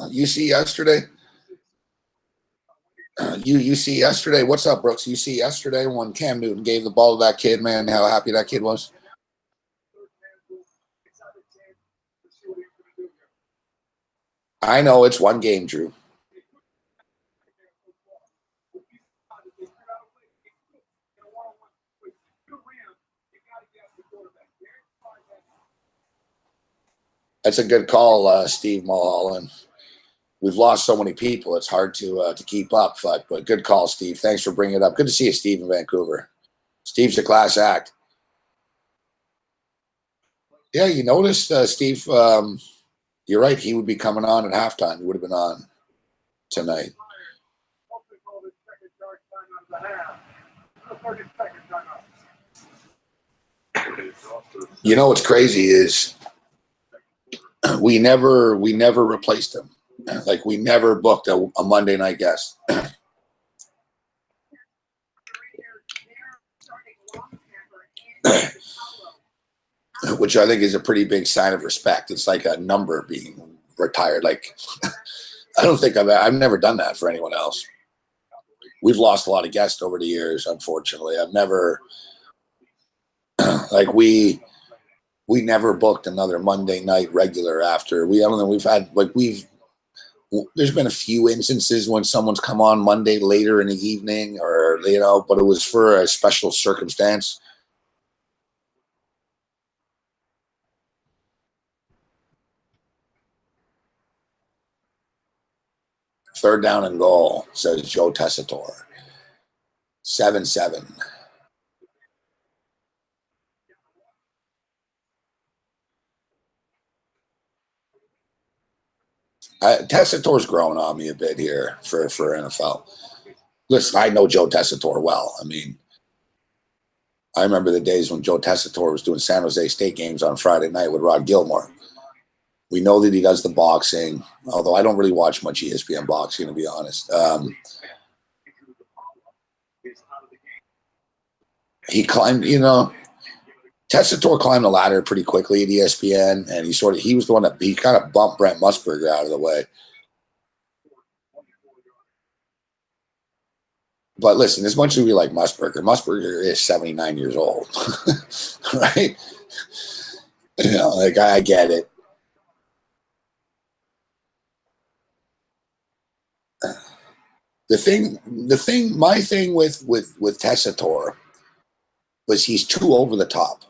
You see yesterday? You see yesterday? What's up, Brooks? You see yesterday when Cam Newton gave the ball to that kid, man, how happy that kid was? I know it's one game, Drew. That's a good call, Steve Mulholland. We've lost so many people; it's hard to keep up. But good call, Steve. Thanks for bringing it up. Good to see you, Steve, in Vancouver. Steve's a class act. Yeah, you noticed, Steve. You're right. He would be coming on at halftime. He would have been on tonight. You know what's crazy is we never replaced him. Like, we never booked a Monday night guest. Which I think is a pretty big sign of respect. It's like a number being retired. Like, I don't think I've never done that for anyone else. We've lost a lot of guests over the years, unfortunately. I've never like we never booked another Monday night regular after. I don't know, we've had there's been a few instances when someone's come on Monday later in the evening, or but it was for a special circumstance. Third down and goal, says Joe Tessitore. 7-7. Tessitore's growing on me a bit here for NFL. Listen, I know Joe Tessitore well. I mean, I remember the days when Joe Tessitore was doing San Jose State games on Friday night with Rod Gilmore. We know that he does the boxing, although I don't really watch much ESPN boxing, to be honest. He climbed, Tessitore climbed the ladder pretty quickly at ESPN, and he was the one that he kind of bumped Brent Musburger out of the way. But listen, as much as we like Musburger is 79 years old, right? I get it. My thing with Tessitore was he's too over the top.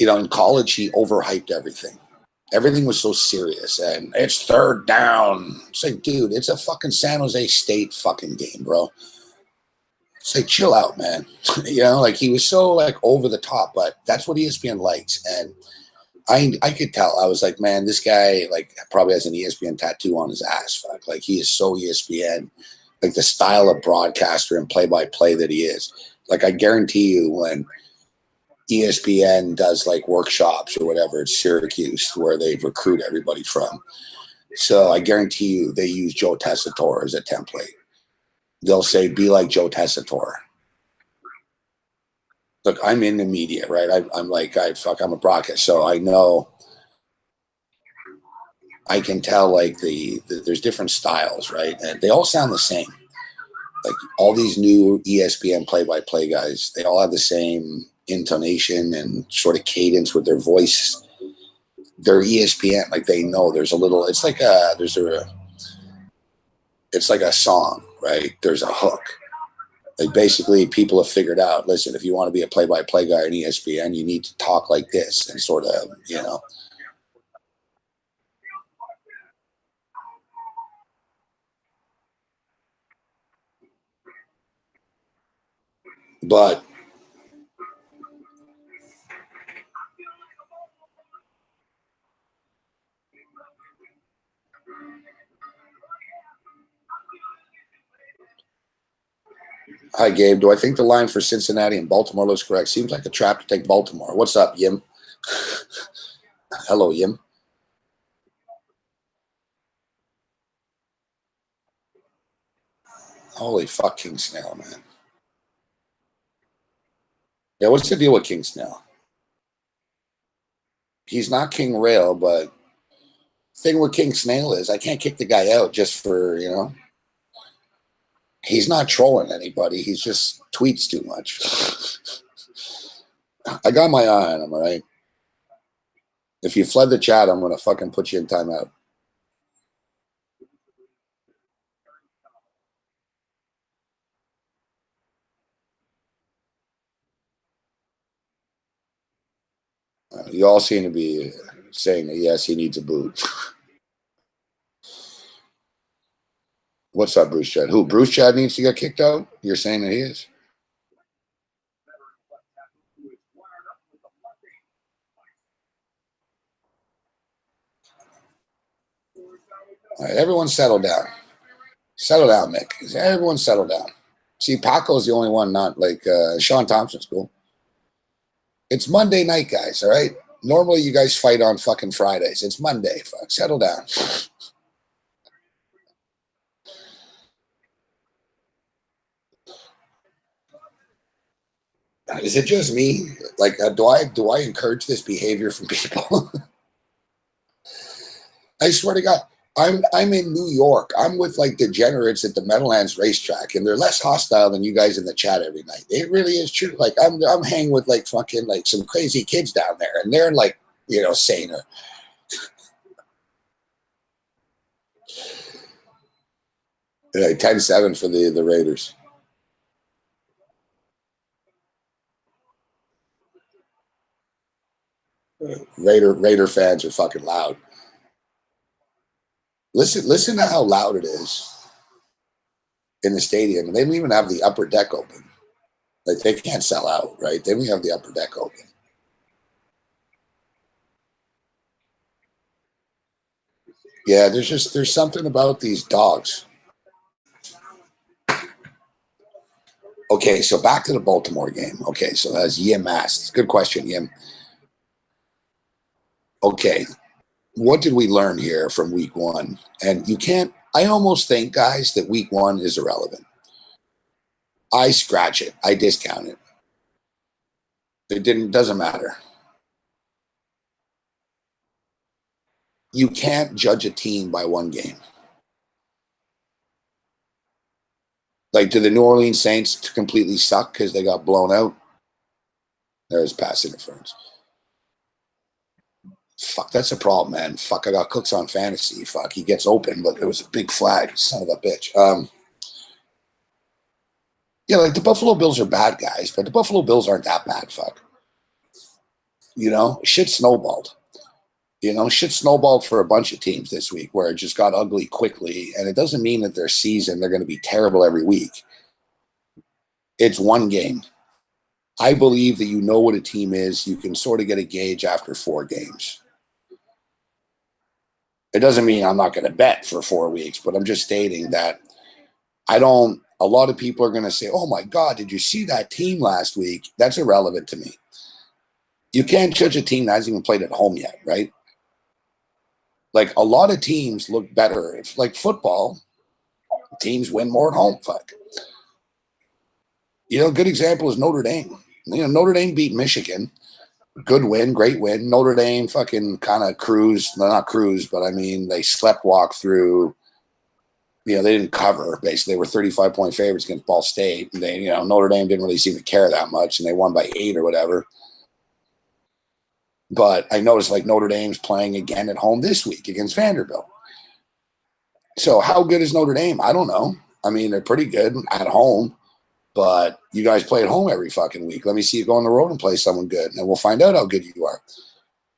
In college, he overhyped everything. Everything was so serious, and it's third down. It's like, dude, it's a fucking San Jose State fucking game, bro. It's like, chill out, man. He was so over the top, but that's what ESPN likes. And I could tell. I was like, man, this guy probably has an ESPN tattoo on his ass. Fuck. He is so ESPN, the style of broadcaster and play-by-play that he is. I guarantee you when ESPN does workshops or whatever at Syracuse where they recruit everybody from. So I guarantee you they use Joe Tessitore as a template. They'll say, be like Joe Tessitore. Look, I'm in the media, right? I'm a broadcaster, so I know. I can tell there's different styles, right? And they all sound the same. All these new ESPN play-by-play guys, they all have the same intonation and sort of cadence with their voice. They're ESPN, they know there's a little. It's like a song, right? There's a hook. Basically, people have figured out. Listen, if you want to be a play-by-play guy on ESPN, you need to talk like this and sort of, But hi, Gabe. Do I think the line for Cincinnati and Baltimore looks correct? Seems like a trap to take Baltimore. What's up, Yim? Hello, Yim. Holy fuck, King Snail, man. Yeah, what's the deal with King Snail? He's not King Rail, but thing with King Snail is I can't kick the guy out just for, he's not trolling anybody. He's just tweets too much. I got my eye on him, all right? If you flood the chat, I'm going to fucking put you in timeout. You all seem to be saying that, yes, he needs a boot. What's up, Bruce Chad? Who, Bruce Chad needs to get kicked out? You're saying that he is? All right, everyone settle down. Settle down, Mick. Everyone settle down. See, Paco's the only one not Sean Thompson's cool. It's Monday night, guys, all right? Normally you guys fight on fucking Fridays. It's Monday. Fuck, settle down. Is it just me? Do I encourage this behavior from people? I swear to God, I'm in New York. I'm with degenerates at the Meadowlands racetrack, and they're less hostile than you guys in the chat every night. It really is true. I'm hanging with fucking some crazy kids down there, and they're saner. 10-7 for the Raiders. Raider fans are fucking loud. Listen to how loud it is. in the stadium, and they don't even have the upper deck open. Like, they can't sell out, right? They don't have the upper deck open. Yeah, there's something about these dogs. Okay, so back to the Baltimore game. Okay, so that's Yim asked. Good question, Yim. Okay, what did we learn here from week one? And you can't, I almost think, guys, that week one is irrelevant. I scratch it. I discount it. Doesn't matter. You can't judge a team by one game. Like, do the New Orleans Saints completely suck because they got blown out? There's pass interference. Fuck, that's a problem, man. Fuck, I got Cooks on fantasy. Fuck, he gets open, but there was a big flag. Son of a bitch. Yeah, like the Buffalo Bills are bad guys, but the Buffalo Bills aren't that bad. Fuck. Shit snowballed. Shit snowballed for a bunch of teams this week where it just got ugly quickly. And it doesn't mean that their season, they're going to be terrible every week. It's one game. I believe that you know what a team is. You can sort of get a gauge after 4 games. It doesn't mean I'm not going to bet for 4 weeks, but I'm just stating that a lot of people are going to say, oh my God, did you see that team last week? That's irrelevant to me. You can't judge a team that hasn't even played at home yet, right? Like, a lot of teams look better. If, like football, teams win more at home. Fuck. A good example is Notre Dame. Notre Dame beat Michigan. Good win, great win. Notre Dame fucking kind of cruised. Not cruised, but I mean, they slept walk through. They didn't cover. Basically, they were 35-point favorites against Ball State. And Notre Dame didn't really seem to care that much, and they won by 8 or whatever. But I noticed, like, Notre Dame's playing again at home this week against Vanderbilt. So how good is Notre Dame? I don't know. I mean, they're pretty good at home, but you guys play at home every fucking week. Let me see you go on the road and play someone good, and we'll find out how good you are.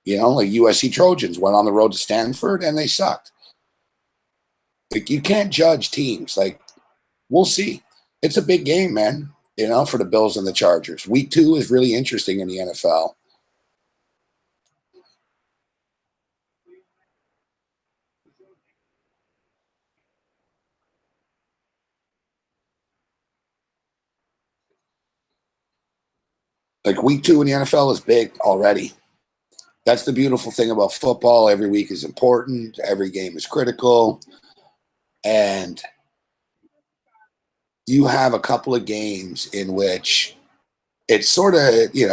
Like USC Trojans went on the road to Stanford, and they sucked. Like, you can't judge teams. Like, we'll see. It's a big game, man, for the Bills and the Chargers. Week 2 is really interesting in the NFL. Like, week 2 in the NFL is big already. That's the beautiful thing about football. Every week is important. Every game is critical. And you have a couple of games in which it's sort of, you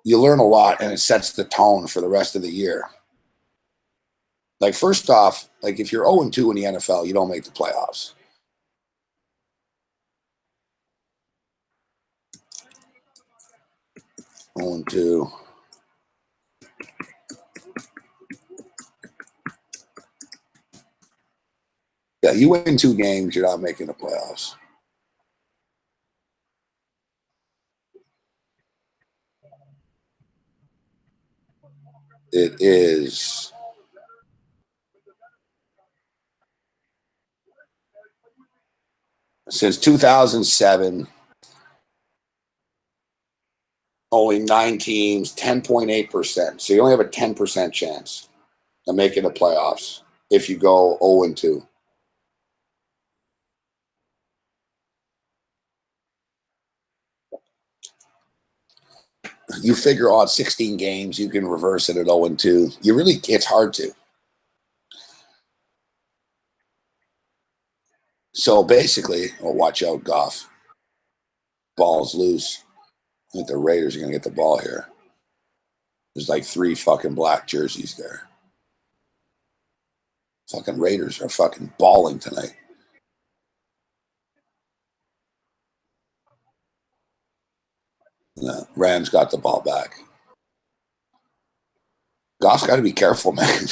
learn a lot and it sets the tone for the rest of the year. Like, first off, like, if you're 0-2 in the NFL, you don't make the playoffs. On to yeah, you win 2 games, you're not making the playoffs. It is since 2007, only 9 teams, 10.8%. So you only have a 10% chance of making the playoffs if you go 0-2. You figure out 16 games, you can reverse it at 0-2. It's hard to. So basically, watch out, Goff. Ball's loose. I think the Raiders are going to get the ball here. There's like 3 fucking black jerseys there. Fucking Raiders are fucking balling tonight. No, Rams got the ball back. Goff's got to be careful, man.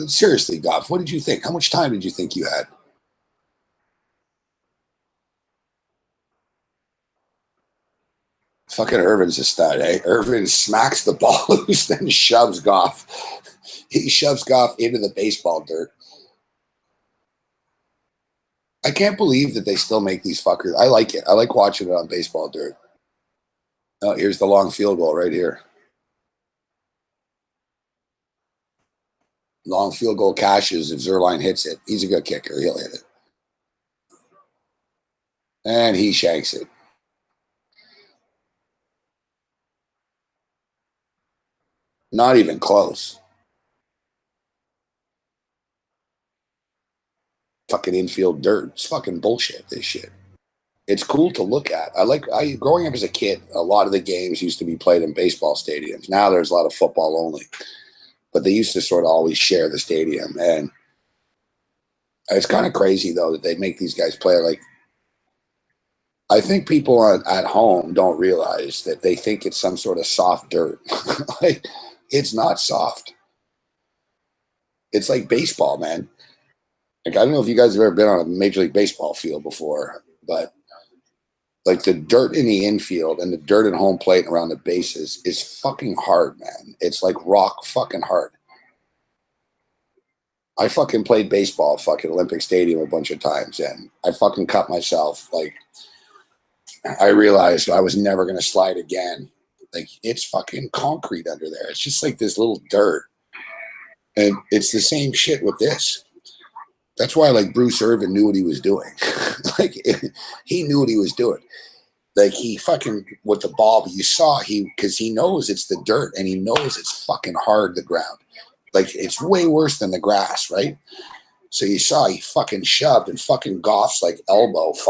Seriously, Goff, what did you think? How much time did you think you had? Fucking Irvin's a stud, eh? Irvin smacks the ball loose, then shoves Goff. He shoves Goff into the baseball dirt. I can't believe that they still make these fuckers. I like it. I like watching it on baseball dirt. Oh, here's the long field goal right here. Long field goal cashes if Zerline hits it. He's a good kicker. He'll hit it. And he shanks it. Not even close. Fucking infield dirt. It's fucking bullshit, this shit. It's cool to look at. Growing up as a kid, a lot of the games used to be played in baseball stadiums. Now there's a lot of football only. But they used to sort of always share the stadium. And it's kind of crazy, though, that they make these guys play. Like, I think people at home don't realize that they think it's some sort of soft dirt. Like, it's not soft. It's like baseball, man. Like, I don't know if you guys have ever been on a Major League Baseball field before, but like the dirt in the infield and the dirt at home plate around the bases is fucking hard, man. It's like rock fucking hard. I fucking played baseball at fucking Olympic Stadium a bunch of times, and I fucking cut myself. Like, I realized I was never going to slide again. Like, it's fucking concrete under there. It's just like this little dirt. And it's the same shit with this. That's why, like, Bruce Irvin knew what he was doing. Like, he knew what he was doing. Like, he fucking, with the ball, but you saw because he knows it's the dirt, and he knows it's fucking hard, the ground. Like, it's way worse than the grass, right? So you saw he fucking shoved, and fucking Goff's like elbows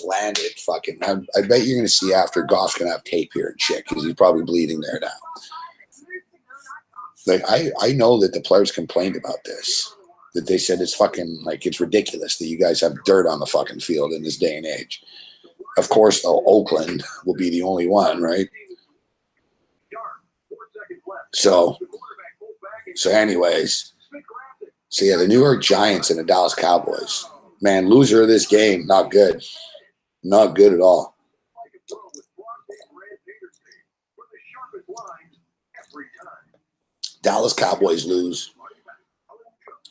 landed. Fucking, I bet you're gonna see after Goff's gonna have tape here and shit because he's probably bleeding there now. Like, I know that the players complained about this, that they said it's fucking, like, it's ridiculous that you guys have dirt on the fucking field in this day and age. Of course, though, Oakland will be the only one, right? So anyways, so yeah, the New York Giants and the Dallas Cowboys. Man, loser of this game, not good. Not good at all. Dallas Cowboys lose.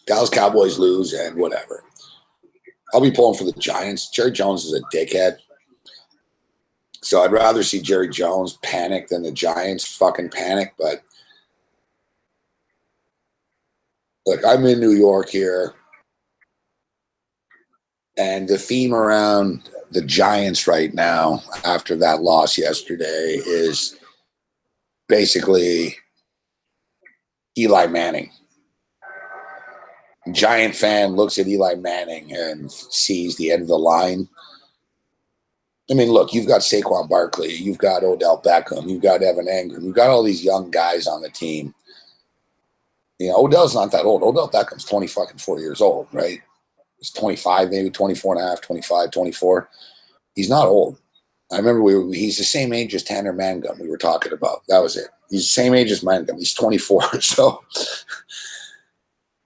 Dallas Cowboys lose, and whatever. I'll be pulling for the Giants. Jerry Jones is a dickhead. So I'd rather see Jerry Jones panic than the Giants fucking panic. But look, I'm in New York here. And the theme around the Giants right now, after that loss yesterday, is basically Eli Manning. Giant fan looks at Eli Manning and sees the end of the line. I mean, look, you've got Saquon Barkley, you've got Odell Beckham, you've got Evan Engram, you've got all these young guys on the team. You know, Odell's not that old. Odell Beckham's 24 years old, right? He's 25, maybe 24 and a half, 25, 24. He's not old. I remember he's the same age as Tanner Mangum we were talking about. That was it. He's the same age as Mangum. He's 24. So,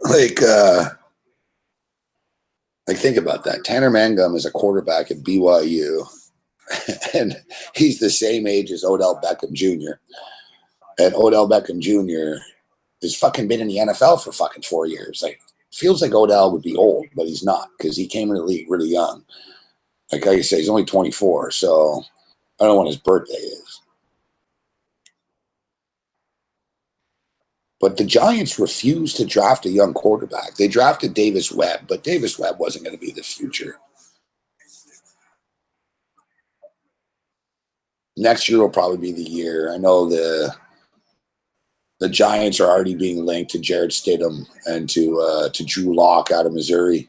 like think about that. Tanner Mangum is a quarterback at BYU, and he's the same age as Odell Beckham Jr. And Odell Beckham Jr. has fucking been in the NFL for fucking 4 years. Like, feels like Odell would be old, but he's not because he came in the league really young. Like I say, he's only 24, so I don't know when his birthday is. But the Giants refused to draft a young quarterback. They drafted Davis Webb, but Davis Webb wasn't going to be the future. Next year will probably be the year. I know the Giants are already being linked to Jarrett Stidham and to Drew Lock out of Missouri.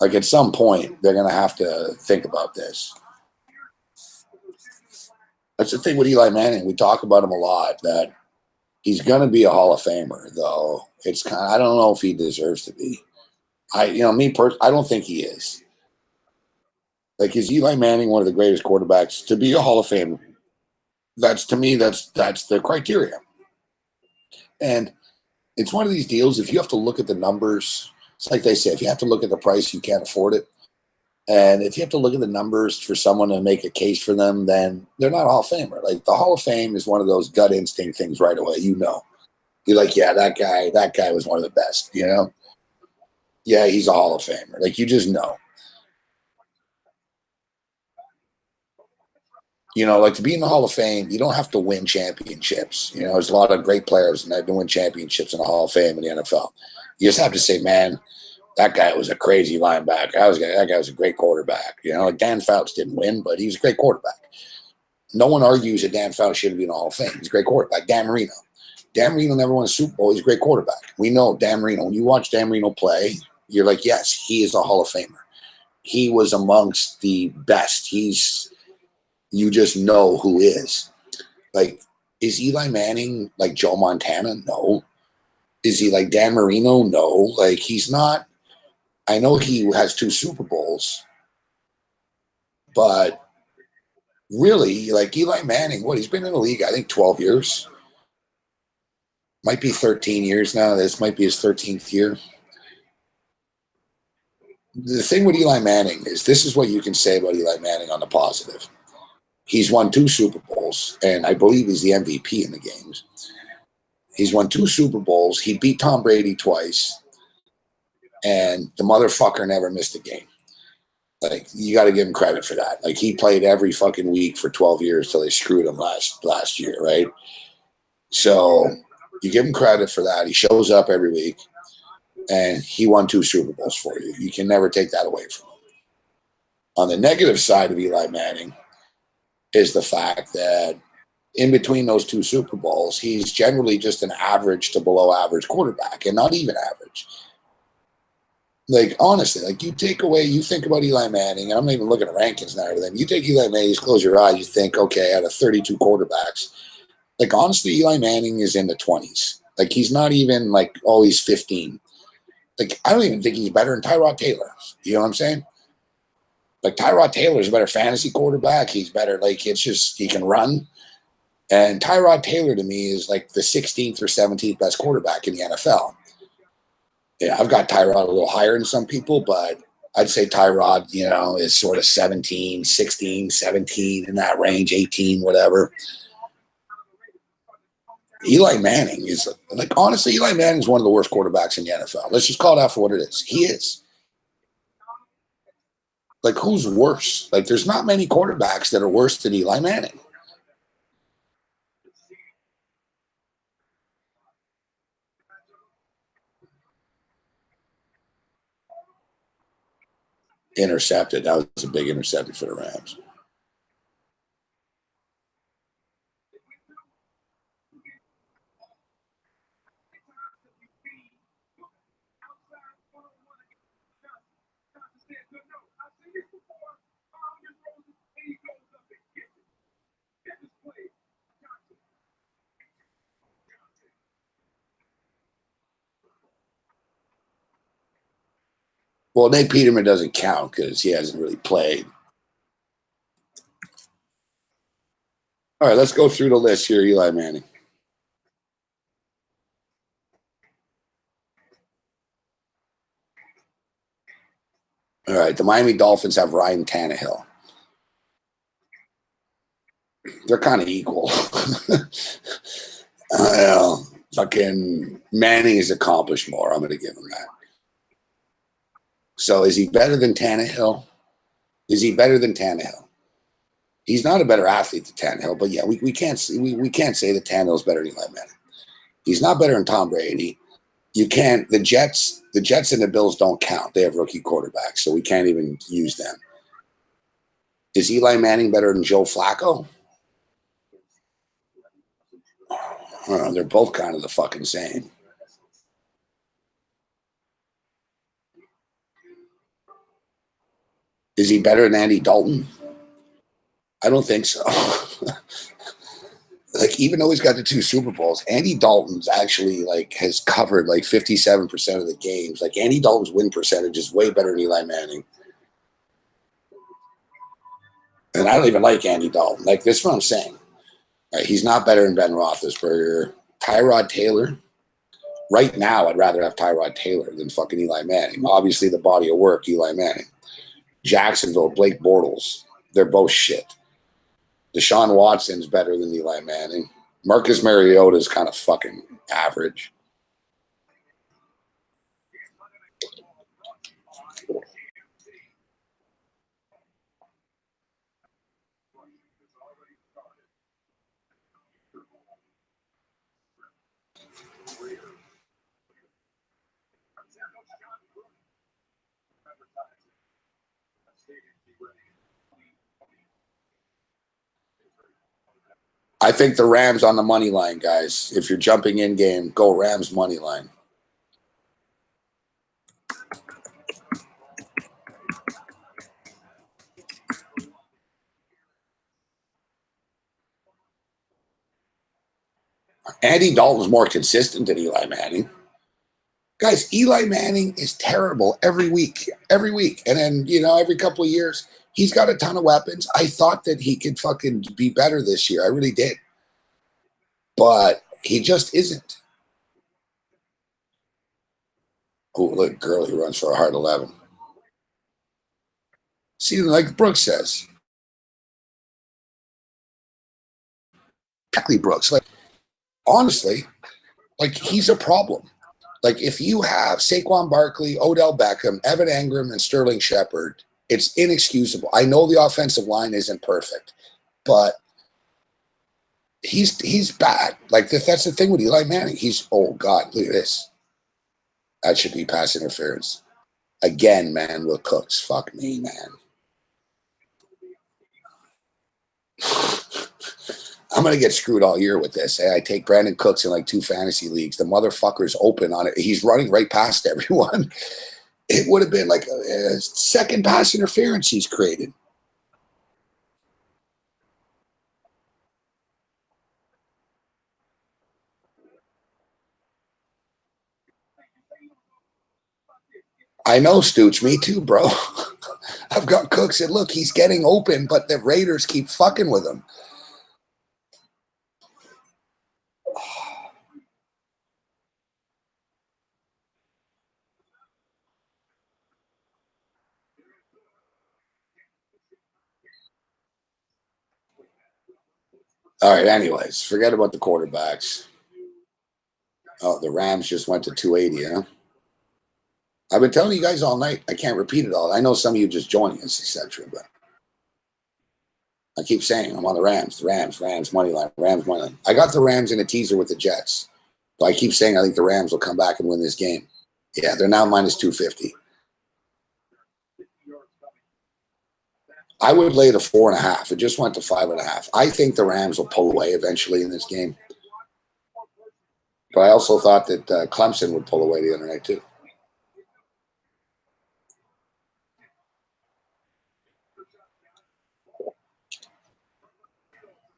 Like, at some point, they're going to have to think about this. That's the thing with Eli Manning. We talk about him a lot, that he's going to be a Hall of Famer, though. It's kind of, I don't know if he deserves to be. I don't think he is. Like, is Eli Manning one of the greatest quarterbacks to be a Hall of Famer? To me, that's the criteria. And it's one of these deals, if you have to look at the numbers, it's like they say, if you have to look at the price, you can't afford it. And if you have to look at the numbers for someone to make a case for them, then they're not a Hall of Famer. Like, the Hall of Fame is one of those gut instinct things right away. You know, you're like, yeah, that guy was one of the best, you know? Yeah, he's a Hall of Famer. Like, you just know. You know, like, to be in the Hall of Fame, you don't have to win championships. You know, there's a lot of great players and they've been win championships in the Hall of Fame in the NFL. You just have to say, man, that guy was a crazy linebacker. That guy was a great quarterback. You know, like Dan Fouts didn't win, but he was a great quarterback. No one argues that Dan Fouts shouldn't be in the Hall of Fame. He's a great quarterback. Dan Marino. Dan Marino never won a Super Bowl. He's a great quarterback. We know Dan Marino. When you watch Dan Marino play, you're like, yes, he is a Hall of Famer. He was amongst the best. You just know who is. Like, is Eli Manning like Joe Montana? No. Is he like Dan Marino? No. Like, he's not. I know he has 2 Super Bowls, but really, like Eli Manning, he's been in the league, I think 12 years. Might be 13 years now. This might be his 13th year. The thing with Eli Manning is this is what you can say about Eli Manning on the positive. He's won 2 Super Bowls, and I believe he's the MVP in the games. He's won 2 Super Bowls. He beat Tom Brady twice, and the motherfucker never missed a game. Like, you got to give him credit for that. Like, he played every fucking week for 12 years till they screwed him last year, right? So you give him credit for that. He shows up every week, and he won 2 Super Bowls for you. You can never take that away from him. On the negative side of Eli Manning is the fact that in between those 2 Super Bowls, he's generally just an average to below average quarterback, and not even average. Like, honestly, like, you think about Eli Manning, and I'm not even looking at rankings now or them. You take Eli Manning, you close your eyes, you think, okay, out of 32 quarterbacks, like, honestly, Eli Manning is in the 20s. Like, he's not even like, oh, he's 15. Like, I don't even think he's better than Tyrod Taylor. You know what I'm saying? Like, Tyrod Taylor's a better fantasy quarterback. He's better, like, it's just, he can run. And Tyrod Taylor, to me, is like the 16th or 17th best quarterback in the NFL. Yeah, I've got Tyrod a little higher than some people, but I'd say Tyrod, you know, is sort of 17, 16, 17, in that range, 18, whatever. Eli Manning is, like, honestly, Eli Manning is one of the worst quarterbacks in the NFL. Let's just call it out for what it is. He is. Like, who's worse? Like, there's not many quarterbacks that are worse than Eli Manning. Intercepted. That was a big interception for the Rams. Well, Nate Peterman doesn't count because he hasn't really played. All right, let's go through the list here, Eli Manning. All right, the Miami Dolphins have Ryan Tannehill. They're kind of equal. Fucking Manning has accomplished more. I'm going to give him that. So is he better than Tannehill? Is he better than Tannehill? He's not a better athlete than Tannehill, but yeah, we can't say that Tannehill's better than Eli Manning. He's not better than Tom Brady. You can't. The Jets and the Bills don't count. They have rookie quarterbacks, so we can't even use them. Is Eli Manning better than Joe Flacco? They're both kind of the fucking same. Is he better than Andy Dalton? I don't think so. Like, even though he's got the 2 Super Bowls, Andy Dalton's actually, like, has covered like 57% of the games. Like, Andy Dalton's win percentage is way better than Eli Manning. And I don't even like Andy Dalton. Like, this is what I'm saying. Right, he's not better than Ben Roethlisberger. Tyrod Taylor. Right now, I'd rather have Tyrod Taylor than fucking Eli Manning. Obviously, the body of work, Eli Manning. Jacksonville, Blake Bortles. They're both shit. Deshaun Watson's better than Eli Manning. Marcus Mariota is kind of fucking average. I think the Rams on the money line, guys. If you're jumping in game, go Rams money line. Andy Dalton's more consistent than Eli Manning. Guys, Eli Manning is terrible every week. Every week. And then, every couple of years, he's got a ton of weapons. I thought that he could fucking be better this year. I really did. But he just isn't. Oh, look, Gurley runs for a hard 11. See, like Brooks says. Exactly, Brooks. Like, honestly, like, he's a problem. Like, if you have Saquon Barkley, Odell Beckham, Evan Engram, and Sterling Shepard, it's inexcusable. I know the offensive line isn't perfect, but he's bad. Like, that's the thing with Eli Manning. Oh, God, look at this. That should be pass interference. Again, man, with Cooks. Fuck me, man. I'm going to get screwed all year with this. I take Brandon Cooks in like 2 fantasy leagues. The motherfucker's open on it. He's running right past everyone. It would have been like a second pass interference he's created. I know, Stooch. Me too, bro. I've got Cooks and look, he's getting open, but the Raiders keep fucking with him. All right, anyways, forget about the quarterbacks. Oh, the Rams just went to 280, huh? I've been telling you guys all night. I can't repeat it all. I know some of you just joining us, etc. But I keep saying I'm on the Rams, money line, Rams money line. I got the Rams in a teaser with the Jets. But I keep saying I think the Rams will come back and win this game. Yeah, they're now minus 250. I would lay the 4.5. It just went to 5.5. I think the Rams will pull away eventually in this game. But I also thought that Clemson would pull away the other night too.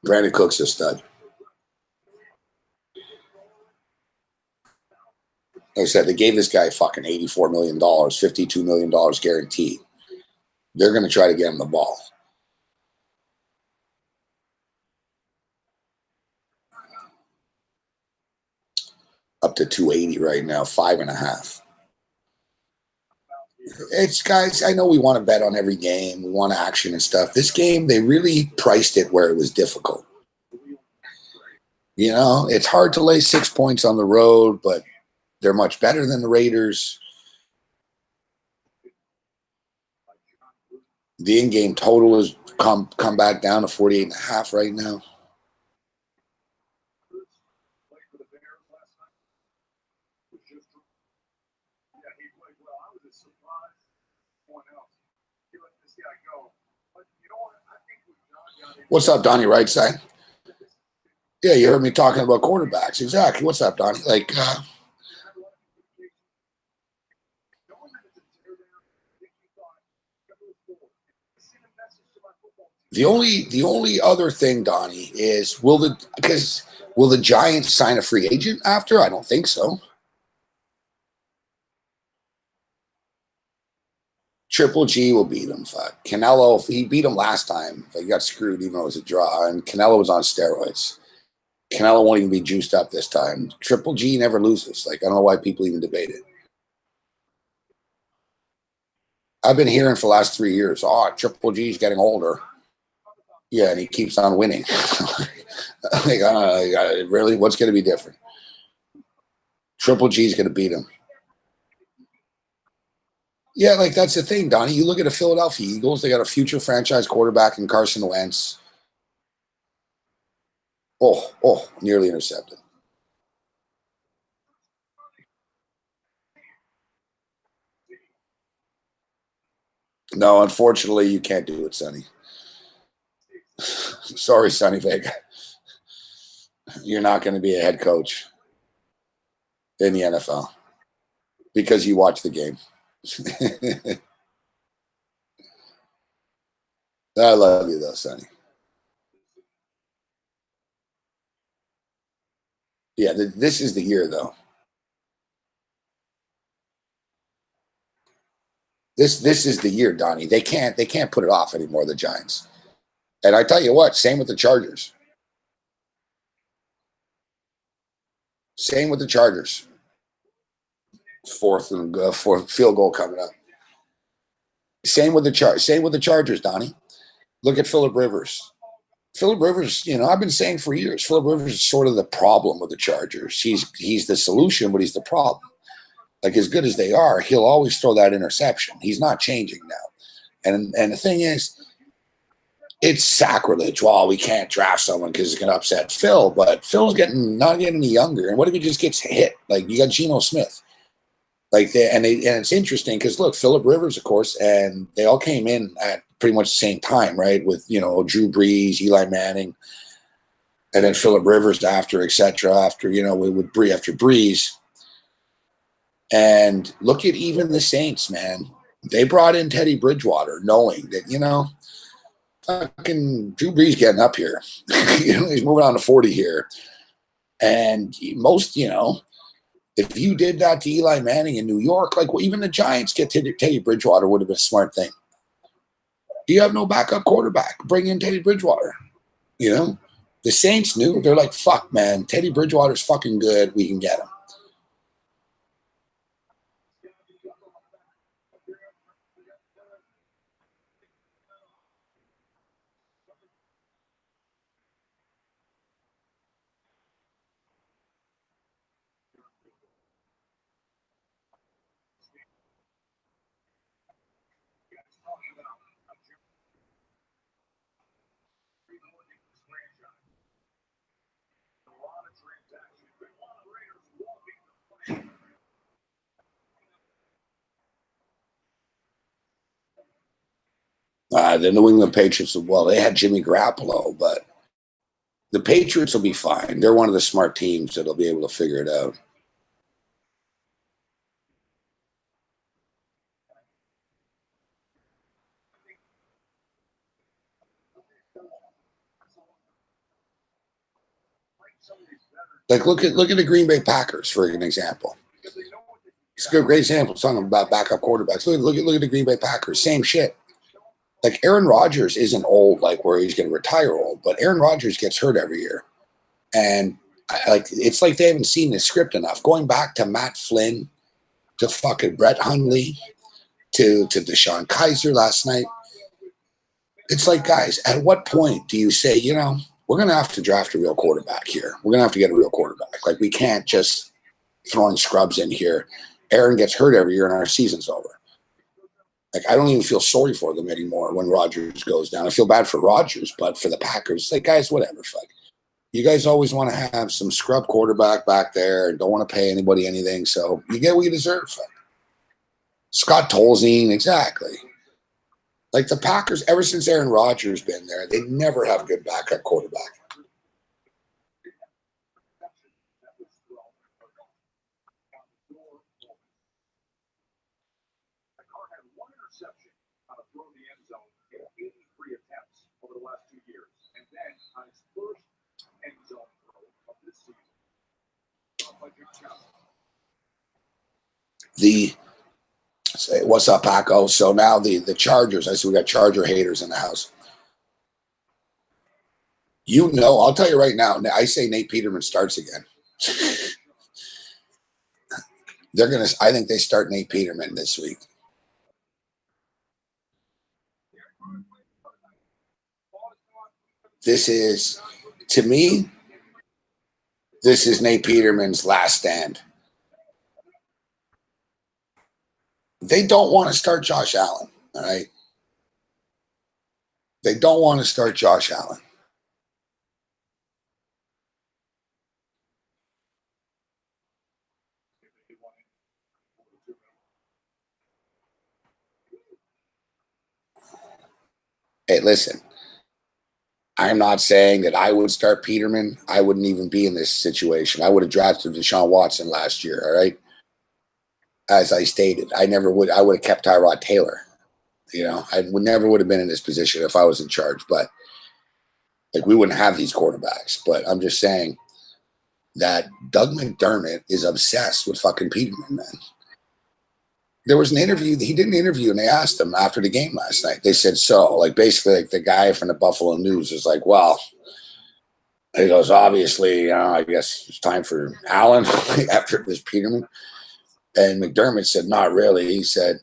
Brandon Cook's a stud. Like I said, they gave this guy fucking $84 million, $52 million guaranteed. They're going to try to get him the ball. Up to 280 right now, 5.5. It's, guys, I know we want to bet on every game. We want action and stuff. This game, they really priced it where it was difficult. It's hard to lay 6 points on the road, but they're much better than the Raiders. The in-game total has come back down to 48.5 right now. What's up, Donnie Rightside? Yeah, you heard me talking about quarterbacks. Exactly. What's up, Donnie? Like, the only other thing, Donnie, is will the Giants sign a free agent after? I don't think so. Triple G will beat him. Fuck. Canelo, he beat him last time. He got screwed even though it was a draw. And Canelo was on steroids. Canelo won't even be juiced up this time. Triple G never loses. Like, I don't know why people even debate it. I've been hearing for the last 3 years, Triple G's getting older. Yeah, and he keeps on winning. Like, really, what's going to be different? Triple G's going to beat him. Yeah, like, that's the thing, Donnie. You look at the Philadelphia Eagles, they got a future franchise quarterback in Carson Wentz. Oh, nearly intercepted. No, unfortunately, you can't do it, Sonny. Sorry, Sonny Vega. You're not going to be a head coach in the NFL because you watch the game. I love you, though, Sonny. Yeah, this is the year, though. This is the year, Donnie. They can't put it off anymore, the Giants. And I tell you what, same with the Chargers. Same with the Chargers. Fourth field goal coming up. Same with the Chargers, Donnie. Look at Phillip Rivers. Phillip Rivers, I've been saying for years, Phillip Rivers is sort of the problem with the Chargers. He's the solution, but he's the problem. Like, as good as they are, he'll always throw that interception. He's not changing now. And the thing is, it's sacrilege. Well, we can't draft someone because it's going to upset Phil, but Phil's not getting any younger. And what if he just gets hit? Like, you got Geno Smith. And it's interesting because look, Phillip Rivers, of course, and they all came in at pretty much the same time, right? With Drew Brees, Eli Manning, and then Phillip Rivers after, etc. After with Brees. And look at even the Saints, man. They brought in Teddy Bridgewater, knowing that fucking Drew Brees getting up here. He's moving on to 40 here, and most if you did that to Eli Manning in New York, like even the Giants get Teddy Bridgewater would have been a smart thing. You have no backup quarterback. Bring in Teddy Bridgewater. The Saints knew. They're like, fuck, man. Teddy Bridgewater's fucking good. We can get him. The New England Patriots, well, they had Jimmy Garoppolo, but the Patriots will be fine. They're one of the smart teams that'll be able to figure it out. Like, look at the Green Bay Packers for an example. It's a great example talking about backup quarterbacks. Look at the Green Bay Packers. Same shit. Like, Aaron Rodgers isn't old, like where he's going to retire old, but Aaron Rodgers gets hurt every year. And it's like they haven't seen the script enough. Going back to Matt Flynn, to fucking Brett Hundley, to Deshaun Kaiser last night. It's like, guys, at what point do you say, we're going to have to draft a real quarterback here. We're going to have to get a real quarterback. Like, we can't just throwing scrubs in here. Aaron gets hurt every year and our season's over. Like, I don't even feel sorry for them anymore when Rodgers goes down. I feel bad for Rodgers, but for the Packers, it's like, guys, whatever. Fuck. You guys always want to have some scrub quarterback back there and don't want to pay anybody anything. So you get what you deserve. Fuck. Scott Tolzien, exactly. Like, the Packers, ever since Aaron Rodgers been there, they never have a good backup quarterback. What's up, Paco? So now the Chargers. I see we got Charger haters in the house. I'll tell you right now. I say Nate Peterman starts again. I think they start Nate Peterman this week. To me, this is Nate Peterman's last stand. They don't want to start Josh Allen, all right? They don't want to start Josh Allen. listen, I'm not saying that I would start Peterman. I wouldn't even be in this situation. I would have drafted Deshaun Watson last year, all right? As I stated, I never would. I would have kept Tyrod Taylor. I never would have been in this position if I was in charge. But like, we wouldn't have these quarterbacks. But I'm just saying that Doug McDermott is obsessed with fucking Peterman, man. There was an interview. He did an interview, and they asked him after the game last night. They said, so, like, basically, like, the guy from the Buffalo News is like, well, he goes, obviously, I guess it's time for Allen after this Peterman. And McDermott said, not really. He said,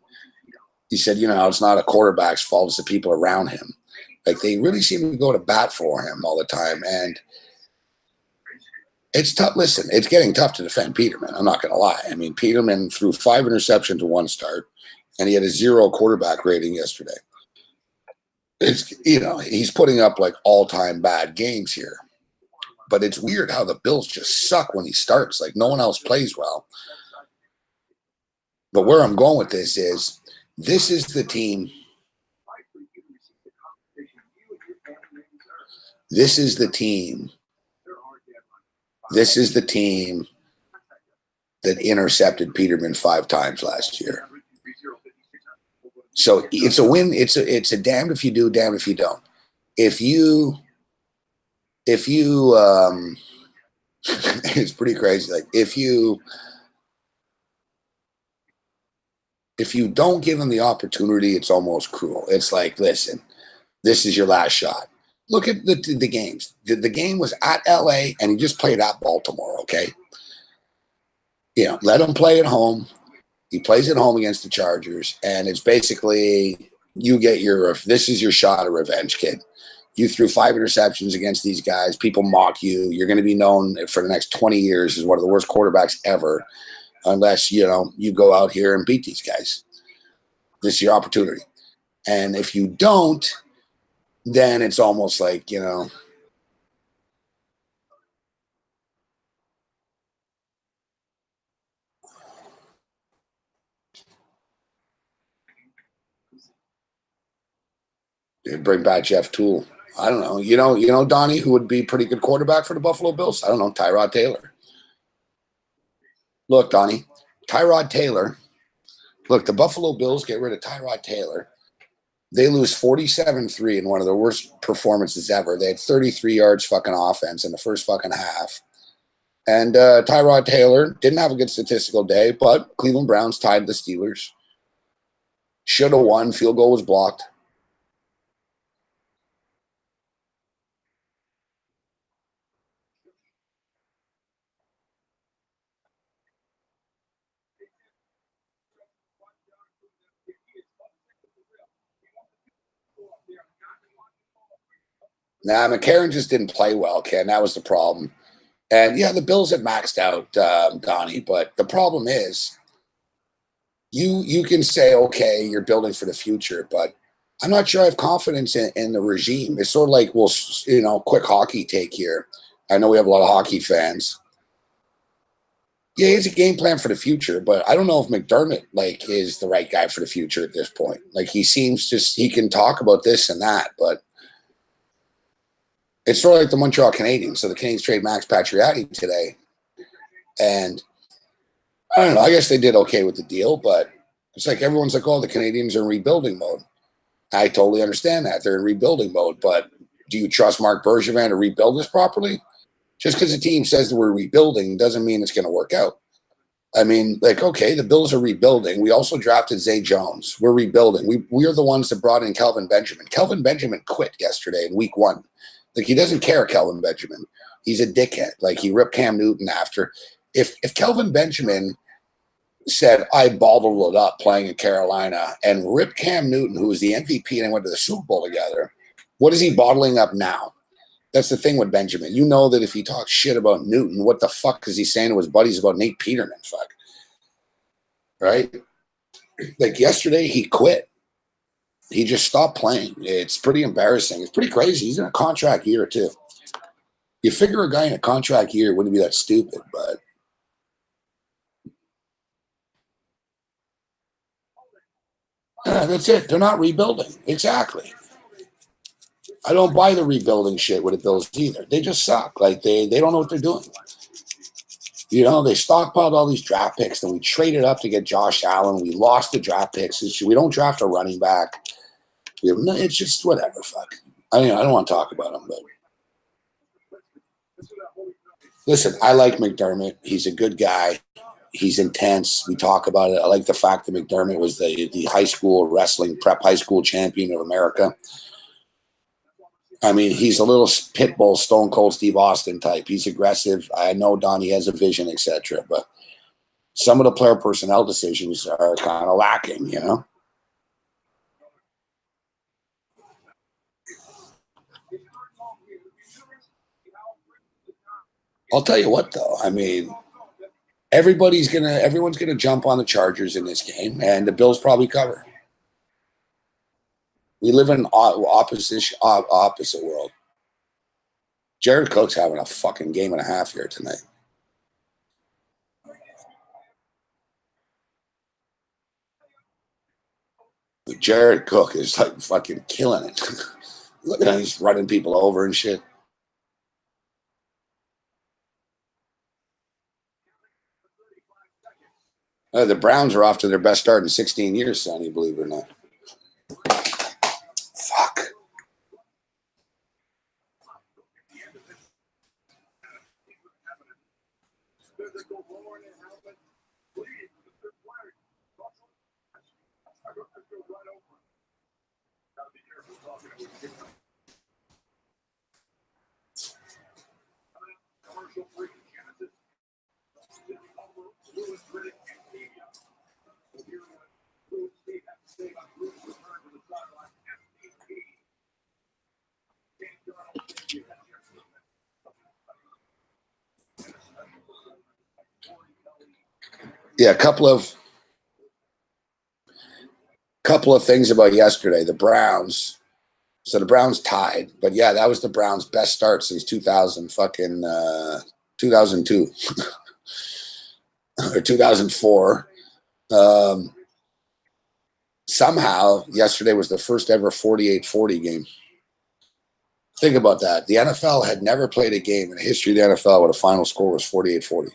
it's not a quarterback's fault. It's the people around him. Like, they really seem to go to bat for him all the time. And it's tough. Listen, it's getting tough to defend Peterman. I'm not going to lie. I mean, Peterman threw 5 interceptions to 1 start, and he had a 0 quarterback rating yesterday. It's, he's putting up like all-time bad games here. But it's weird how the Bills just suck when he starts. Like, no one else plays well. But where I'm going with this is the team. This is the team that intercepted Peterman 5 times last year. So it's a win. It's a damned if you do, damned if you don't. If you it's pretty crazy. Like, if you don't give him the opportunity, it's almost cruel. It's like, listen, this is your last shot. Look at the games. The game was at LA, and he just played at Baltimore, okay? Let him play at home. He plays at home against the Chargers, and it's basically, this is your shot of revenge, kid. You threw 5 interceptions against these guys. People mock you. You're going to be known for the next 20 years as one of the worst quarterbacks ever, unless, you go out here and beat these guys. This is your opportunity. And if you don't, then it's almost like, bring back Jeff Toole. I don't know. Donnie, who would be a pretty good quarterback for the Buffalo Bills? I don't know, Tyrod Taylor. Look, Donnie, Tyrod Taylor. Look, the Buffalo Bills get rid of Tyrod Taylor. They lose 47-3 in one of the worst performances ever. They had 33 yards fucking offense in the first fucking half. And Tyrod Taylor didn't have a good statistical day, but Cleveland Browns tied the Steelers. Should have won. Field goal was blocked. Nah, McCarron just didn't play well, Ken. That was the problem. And yeah, the Bills had maxed out Donnie, but the problem is, you can say, okay, you're building for the future, but I'm not sure I have confidence in the regime. It's sort of like, quick hockey take here. I know we have a lot of hockey fans. Yeah, he has a game plan for the future, but I don't know if McDermott is the right guy for the future at this point. Like, he seems he can talk about this and that, but it's sort of like the Montreal Canadiens. So the Canadiens trade Max Pacioretty today, and I don't know. I guess they did okay with the deal, but it's like everyone's like, oh, the Canadiens are in rebuilding mode. I totally understand that. They're in rebuilding mode, but do you trust Mark Bergevin to rebuild this properly? Just because the team says that we're rebuilding doesn't mean it's going to work out. I mean, okay, the Bills are rebuilding. We also drafted Zay Jones. We're rebuilding. We are the ones that brought in Kelvin Benjamin. Kelvin Benjamin quit yesterday in week 1. Like, he doesn't care, Kelvin Benjamin. He's a dickhead. Like, he ripped Cam Newton after. If Kelvin Benjamin said, I bottled it up playing in Carolina and ripped Cam Newton, who was the MVP, and they went to the Super Bowl together, what is he bottling up now? That's the thing with Benjamin. You know that if he talks shit about Newton, what the fuck is he saying to his buddies about Nate Peterman? Fuck. Right? Like, yesterday, he quit. He just stopped playing. It's pretty embarrassing. It's pretty crazy. He's in a contract year, too. You figure a guy in a contract year wouldn't be that stupid, but that's it. They're not rebuilding. Exactly. I don't buy the rebuilding shit with the Bills either. They just suck. Like they don't know what they're doing. You know, they stockpiled all these draft picks, and we traded up to get Josh Allen. We lost the draft picks. We don't draft a running back. It's just whatever. Fuck. I mean, I don't want to talk about him, but listen, I like McDermott. He's a good guy. He's intense. We talk about it. I like the fact that McDermott was the high school wrestling prep high school champion of America. I mean, he's a little pit bull, Stone Cold Steve Austin type. He's aggressive. I know Donnie has a vision, etc. But some of the player personnel decisions are kind of lacking, you know? I'll tell you what, though. I mean, everyone's gonna jump on the Chargers in this game, and the Bills probably cover. We live in an opposite world. Jared Cook's having a fucking game and a half here tonight. But Jared Cook is like fucking killing it. Look at him, he's running people over and shit. The Browns are off to their best start in 16 years, Sonny, believe it or not. Fuck. Yeah, a couple of things about yesterday. The Browns. So the Browns tied, but yeah, that was the Browns' best start since 2002 or 2004. Somehow, yesterday was the first ever 48-40 game. Think about that. The NFL had never played a game in the history of the NFL where the final score was 48-40.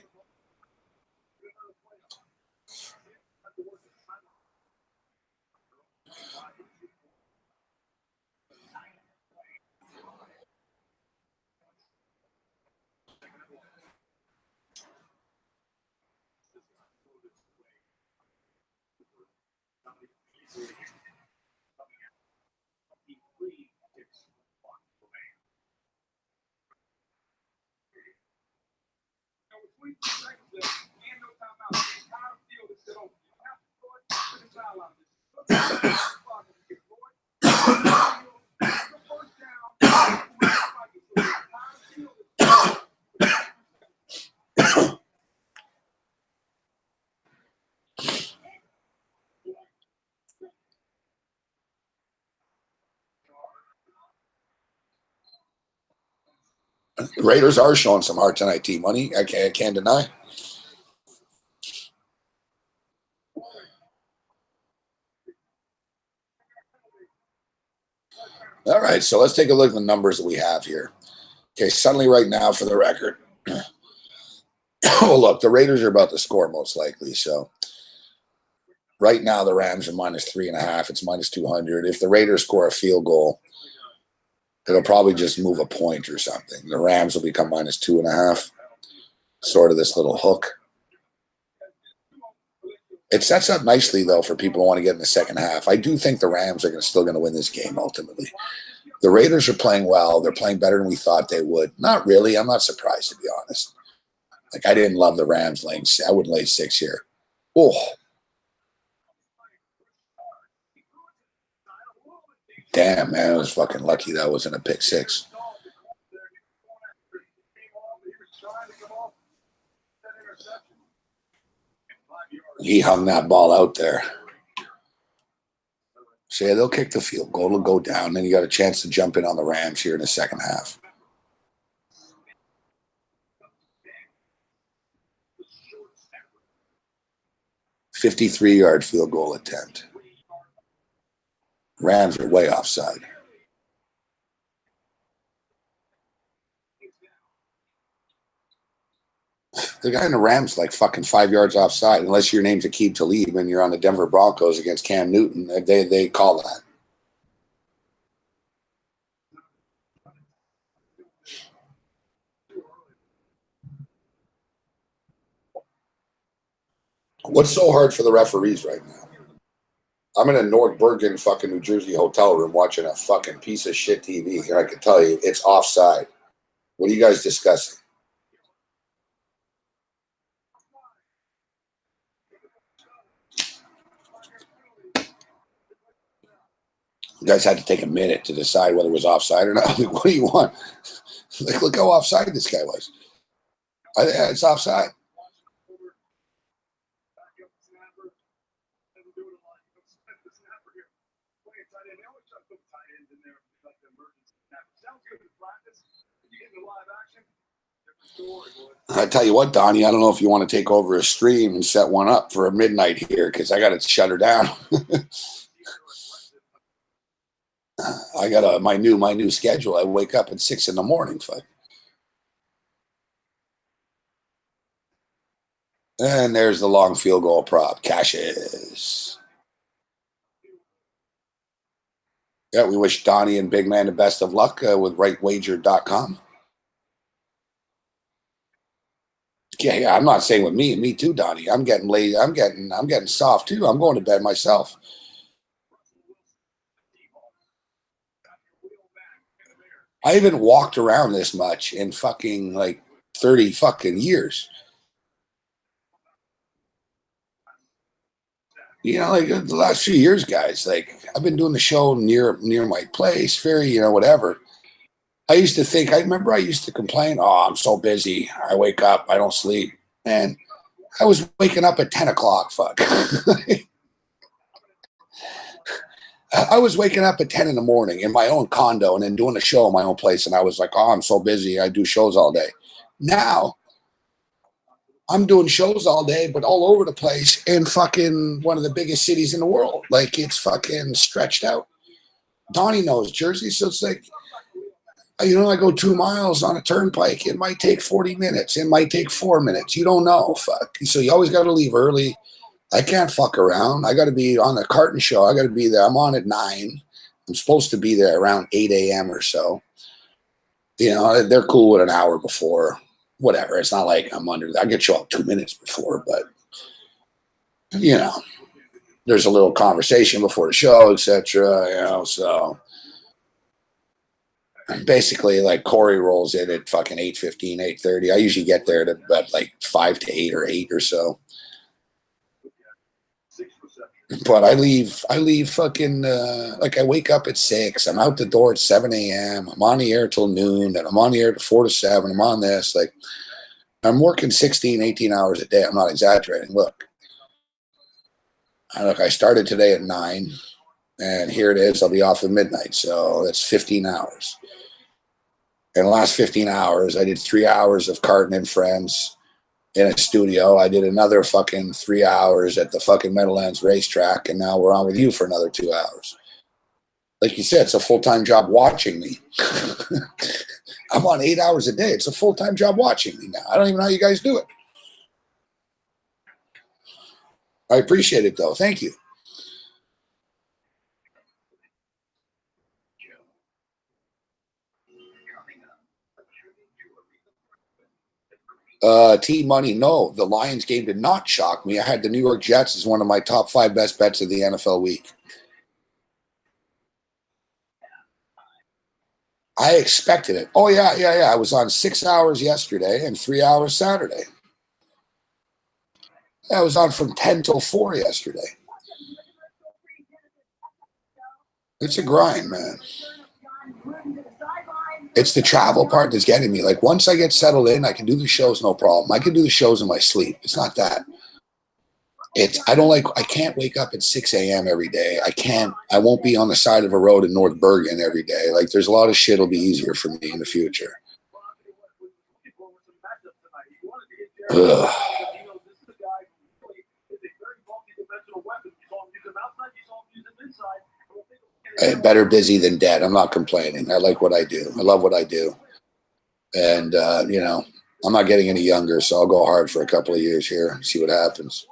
The Raiders are showing some heart tonight, T-Money. I can't deny. All right, so let's take a look at the numbers that we have here. Okay, suddenly right now for the record. Oh, look, the Raiders are about to score most likely. So right now the Rams are -3.5. It's -200. If the Raiders score a field goal, it'll probably just move a point or something. The Rams will become -2.5. Sort of this little hook. It sets up nicely, though, for people who want to get in the second half. I do think the Rams are still going to win this game ultimately. The Raiders are playing well. They're playing better than we thought they would. Not really. I'm not surprised, to be honest. Like, I didn't love the Rams laying. I wouldn't lay 6 here. Oh. Damn, man. I was fucking lucky that wasn't a pick six. He hung that ball out there. So, yeah, they'll kick the field goal. It'll go down. Then you got a chance to jump in on the Rams here in the second half. 53-yard field goal attempt. Rams are way offside. The guy in the Rams like fucking 5 yards offside, unless your name's Aqib Talib and you're on the Denver Broncos against Cam Newton. They call that. What's so hard for the referees right now? I'm in a North Bergen, fucking New Jersey hotel room watching a fucking piece of shit TV, and I can tell you it's offside. What are you guys discussing? You guys had to take a minute to decide whether it was offside or not. Like, what do you want? Like, look how offside this guy was. It's offside. I tell you what, Donnie, I don't know if you want to take over a stream and set one up for a midnight here because I got to shut her down. I got my new schedule. I wake up at 6 a.m. Fuck. And there's the long field goal prop. Cashes. Yeah, we wish Donnie and Big Man the best of luck with rightwager.com. Yeah, I'm not saying with me too, Donnie. I'm getting lazy. I'm getting soft too. I'm going to bed myself. I haven't walked around this much in fucking like 30 fucking years. You know, like the last few years, guys, like I've been doing the show near my place, very, whatever. I used to think, I remember I used to complain, oh, I'm so busy. I wake up, I don't sleep. And I was waking up at 10 o'clock, fuck. I was waking up at 10 in the morning in my own condo and then doing a show in my own place. And I was like, oh, I'm so busy. I do shows all day. Now I'm doing shows all day, but all over the place in fucking one of the biggest cities in the world. Like it's fucking stretched out. Donnie knows Jersey. So it's like, I go 2 miles on a turnpike. It might take 40 minutes. It might take 4 minutes. You don't know. Fuck. So you always got to leave early. I can't fuck around. I got to be on the carton show. I got to be there. I'm on at 9. I'm supposed to be there around 8 a.m. or so. They're cool with an hour before. Whatever. It's not like I'm under. I get show up 2 minutes before, but there's a little conversation before the show, etc. So basically, like Corey rolls in at fucking 8:15, 8:30. I usually get there at about like 5 to 8 or 8 or so. But I leave fucking, like I wake up at 6. I'm out the door at 7 a.m. I'm on the air till noon, and I'm on the air to 4 to 7. I'm on this. Like, I'm working 16, 18 hours a day. I'm not exaggerating. Look, I started today at 9, and here it is. I'll be off at midnight. So that's 15 hours. In the last 15 hours, I did 3 hours of Carton and Friends in a studio. I did another fucking 3 hours at the fucking Meadowlands racetrack, and now we're on with you for another 2 hours. Like you said, it's a full-time job watching me. I'm on 8 hours a day. It's a full-time job watching me now. I don't even know how you guys do it. I appreciate it, though. Thank you. T-Money, no. The Lions game did not shock me. I had the New York Jets as one of my top 5 best bets of the NFL week. I expected it. Oh, yeah. I was on 6 hours yesterday and 3 hours Saturday. I was on from 10 till 4 yesterday. It's a grind, man. It's the travel part that's getting me. Like, once I get settled in, I can do the shows, no problem. I can do the shows in my sleep. It's not that. I can't wake up at 6 a.m. every day. I won't be on the side of a road in North Bergen every day. Like, there's a lot of shit will be easier for me in the future. Ugh. Better busy than dead. I'm not complaining. I like what I do. I love what I do. And, I'm not getting any younger, so I'll go hard for a couple of years here, see what happens.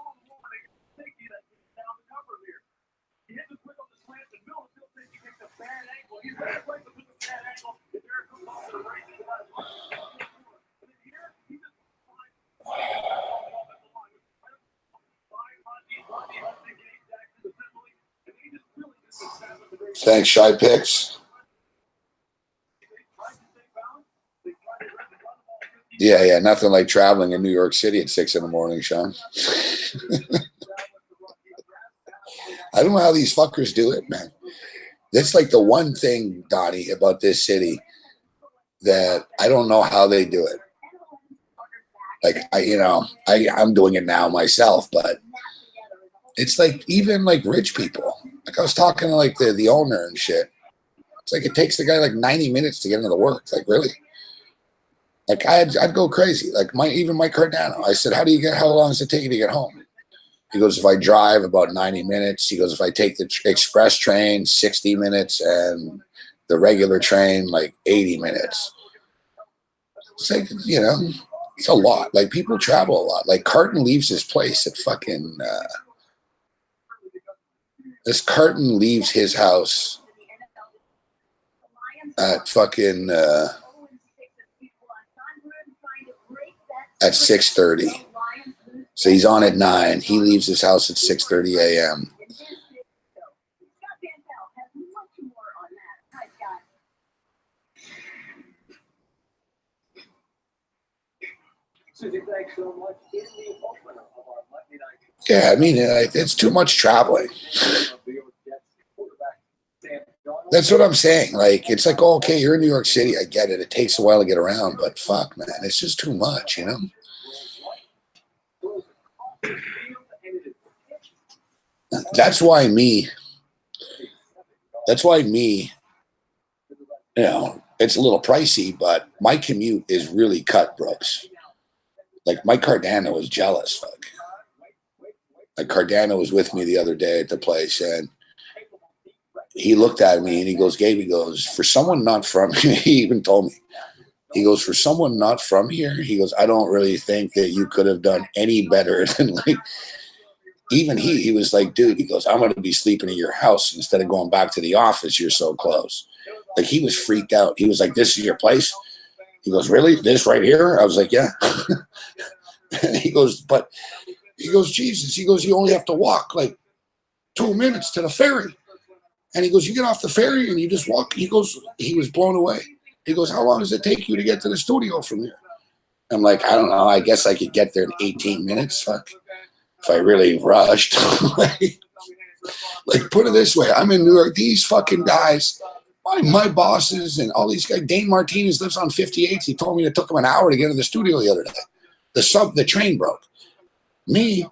Thanks, Shy Picks. Yeah, nothing like traveling in New York City at 6 a.m, Sean. I don't know how these fuckers do it, man. That's like the one thing, Donnie, about this city that I don't know how they do it. Like I'm doing it now myself, but it's like even like rich people. Like I was talking to like the owner and shit. It's like it takes the guy like 90 minutes to get into the work. Like really? Like I'd go crazy. Like Mike Cardano. I said, how long does it take you to get home? He goes, if I drive about 90 minutes. He goes, if I take the express train, 60 minutes, and the regular train, like 80 minutes. It's like, it's a lot. Like people travel a lot. Like Carton leaves his place at fucking, this Carton leaves his house at fucking, at 6:30. So he's on at 9. He leaves his house at 6:30 a.m. Yeah, I mean, it's too much traveling. That's what I'm saying. Like, it's like, oh, okay, you're in New York City. I get it. It takes a while to get around, but fuck, man, it's just too much, That's why me, it's a little pricey, but my commute is really cut, Brooks. Like, Mike Cardano was jealous, fuck. Like, Cardano was with me the other day at the place, and he looked at me and he goes, Gabe, he goes, for someone not from here, he even told me, he goes, for someone not from here, he goes, I don't really think that you could have done any better than like, even he was like, dude, he goes, I'm going to be sleeping at your house instead of going back to the office. You're so close. Like he was freaked out. He was like, this is your place? He goes, really? This right here? I was like, yeah. And he goes, Jesus, he goes, you only have to walk like 2 minutes to the ferry. And he goes, you get off the ferry and you just walk. He goes, he was blown away. He goes, how long does it take you to get to the studio from here? I'm like, I don't know. I guess I could get there in 18 minutes. Fuck. If I really rushed. like, put it this way. I'm in New York. These fucking guys, my bosses and all these guys. Dane Martinez lives on 58th. He told me it took him an hour to get to the studio the other day. The train broke. Me,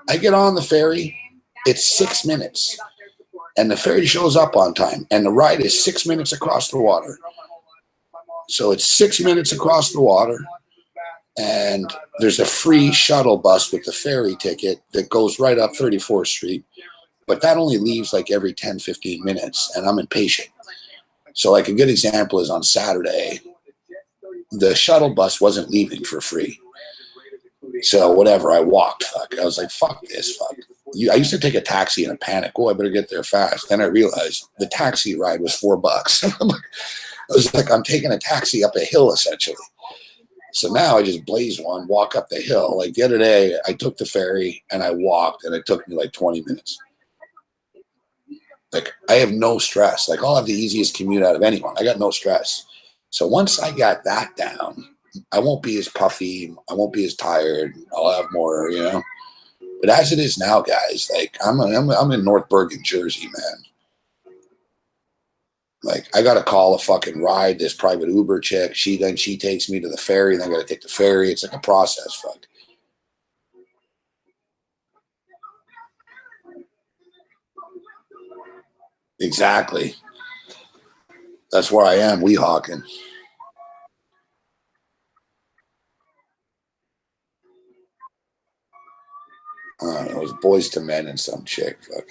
I get on the ferry. It's 6 minutes. And the ferry shows up on time. And the ride is 6 minutes across the water. So it's 6 minutes across the water. And there's a free shuttle bus with the ferry ticket that goes right up 34th Street. But that only leaves like every 10, 15 minutes. And I'm impatient. So like a good example is on Saturday, the shuttle bus wasn't leaving for free. So whatever, I walked. Fuck. I was like, fuck this. Fuck. I used to take a taxi in a panic. Oh, I better get there fast. Then I realized the taxi ride was $4. I was like, I'm taking a taxi up a hill essentially. So now I just blaze one, walk up the hill. Like the other day, I took the ferry and I walked, and it took me like 20 minutes. Like I have no stress. Like I'll have the easiest commute out of anyone. I got no stress. So once I got that down, I won't be as puffy. I won't be as tired. I'll have more, But as it is now, guys, like I'm in North Bergen, Jersey, man. Like I got to call a fucking ride, this private Uber chick. She takes me to the ferry. Then I got to take the ferry. It's like a process. Fuck. Exactly. That's where I am. Weehawken. It was Boys to Men and some chick. Fuck.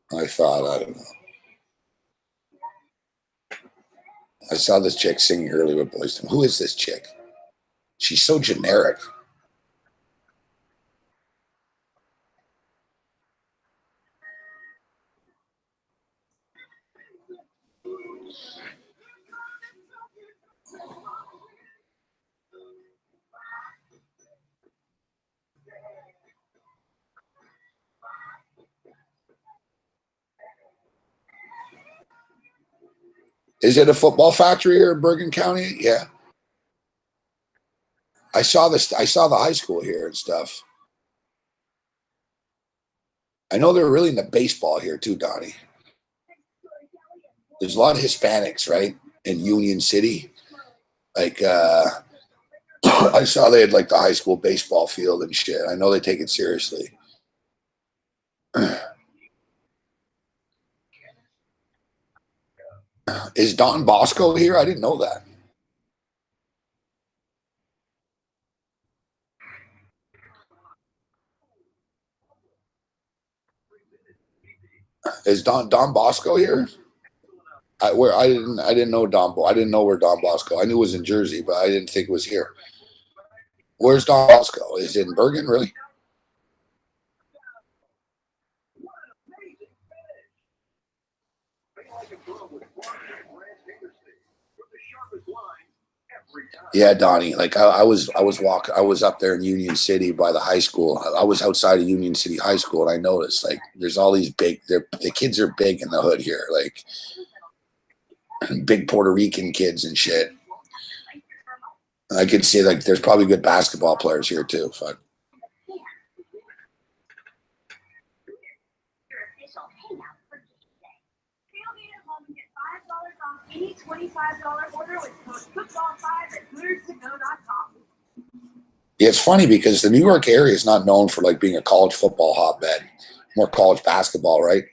I don't know. I saw this chick singing earlier with Boys to Men. Who is this chick? She's so generic. Is it a football factory here in Bergen County? Yeah. I saw this. I saw the high school here and stuff. I know they're really into baseball here too, Donnie. There's a lot of Hispanics, right, in Union City. Like, I saw they had like the high school baseball field and shit. I know they take it seriously. Is Don Bosco here? I didn't know that. Is Don Bosco here? I didn't know I didn't know where Don Bosco. I knew it was in Jersey, but I didn't think it was here. Where's Don Bosco? Is it in Bergen, really? Yeah, Donnie. Like I was walking. I was up there in Union City by the high school. I was outside of Union City High School, and I noticed like there's all these big. The kids are big in the hood here, like big Puerto Rican kids and shit. I could see like there's probably good basketball players here too. Fuck. Any $25 order with code football5 at HootersToGo.com. Yeah, it's funny because the New York area is not known for like being a college football hotbed, more college basketball, right?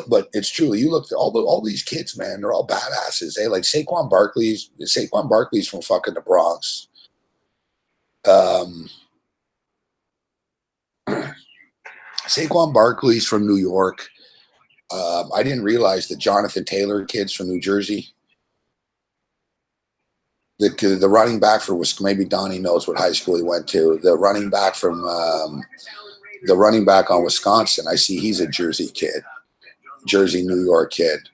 But it's true. You look at all these kids, man. They're all badasses. They like Saquon Barkley's. Saquon Barkley's from fucking the Bronx. Saquon Barkley's from New York. I didn't realize that Jonathan Taylor kid's from New Jersey. The running back for maybe Donnie knows what high school he went to. The running back from the running back on Wisconsin. I see he's a Jersey kid, Jersey, New York kid.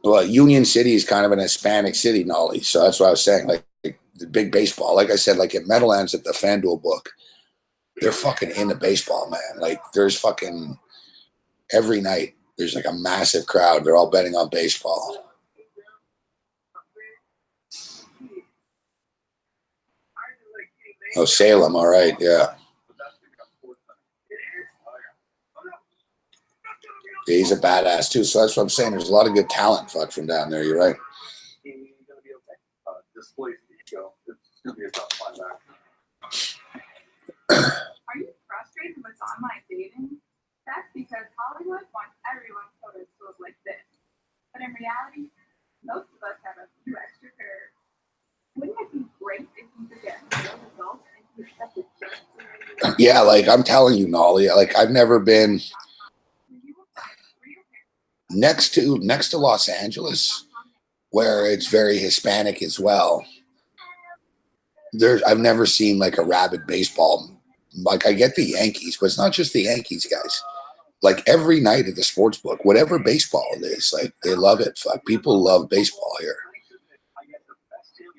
Well, Union City is kind of an Hispanic city, Nolly. So that's what I was saying. Like the big baseball, like I said, like at Meadowlands at the FanDuel book, they're fucking into baseball, man. Like there's fucking every night there's like a massive crowd. They're all betting on baseball. Oh, Salem, all right, yeah. Yeah, he's a badass too. So that's what I'm saying. There's a lot of good talent, fuck, from down there. You're right. Are you frustrated with online dating? That's because Hollywood wants everyone's photos to look like this. But in reality, most of us have a few extra curves. Wouldn't it be great if you could get real results and you accepted just Yeah, like I'm telling you, Nolly, like I've never been next to Los Angeles, where it's very Hispanic as well. I've never seen like a rabid baseball. Like I get the Yankees, but it's not just the Yankees, guys. Like every night at the sports book, whatever baseball it is, like they love it. Fuck, people love baseball here.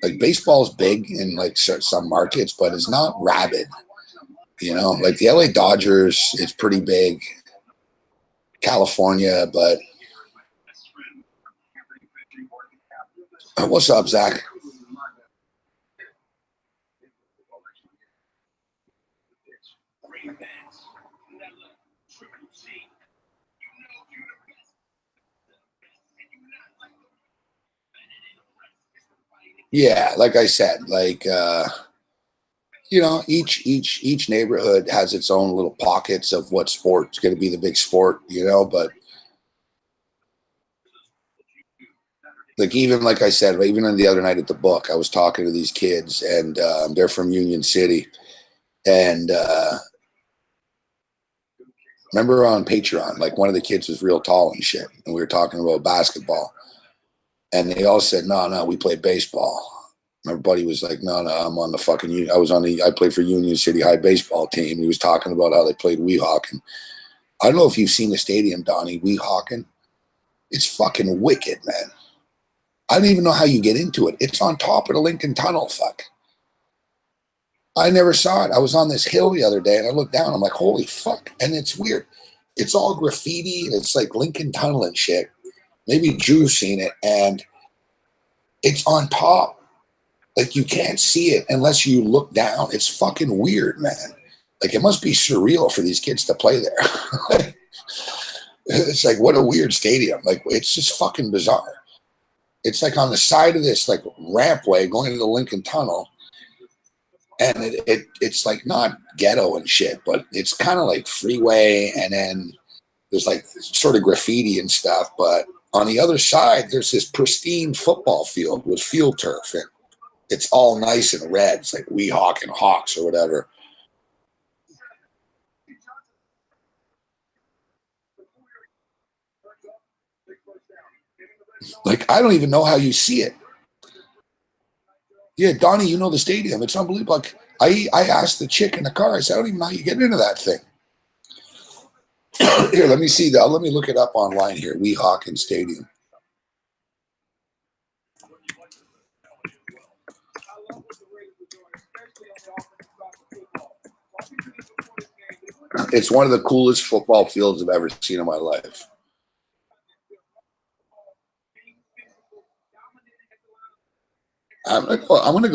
Like baseball's big in like some markets, but it's not rabid. You know, like the LA Dodgers is pretty big. California, but what's up, Zach? Yeah, like I said, like you know, each neighborhood has its own little pockets of what sport's going to be the big sport, you know. But Like even like I said, even on the other night at the book, I was talking to these kids, and they're from Union City, and remember on Patreon, like one of the kids was real tall and shit, and we were talking about basketball, and they all said, "No, we play baseball." My buddy was like, "No, I'm on the fucking Union. I played for Union City High baseball team." He was talking about how they played Weehawken. I don't know if you've seen the stadium, Donnie, Weehawken. It's fucking wicked, man. I don't even know how you get into it. It's on top of the Lincoln Tunnel, fuck. I never saw it. I was on this hill the other day and I looked down. I'm like, holy fuck. And it's weird. It's all graffiti and it's like Lincoln Tunnel and shit. Maybe Drew's seen it, and it's on top. Like you can't see it unless you look down. It's fucking weird, man. Like it must be surreal for these kids to play there. It's like, what a weird stadium. Like it's just fucking bizarre. It's like on the side of this like rampway going to the Lincoln Tunnel. And it's like not ghetto and shit, but it's kind of like freeway, and then there's like sort of graffiti and stuff. But on the other side, there's this pristine football field with field turf, and it's all nice and red. It's like Weehawken Hawks or whatever. Like I don't even know how you see it. Yeah, Donnie, you know the stadium. It's unbelievable. Like I asked the chick in the car, I said, I don't even know how you get into that thing. Here, let me see that. Let me look it up online here. Weehawken Stadium. It's one of the coolest football fields I've ever seen in my life. I'm gonna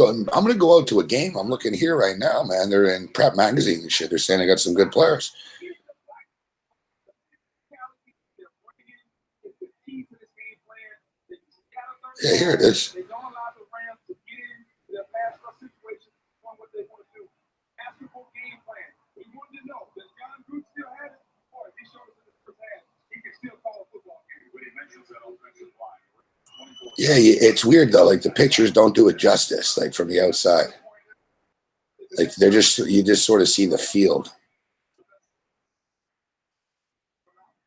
go out to a game. I'm looking here right now, man. They're in Prep Magazine and shit. They're saying they got some good players. Yeah, here it is. Yeah, it's weird though. Like the pictures don't do it justice. Like from the outside, like you just sort of see the field.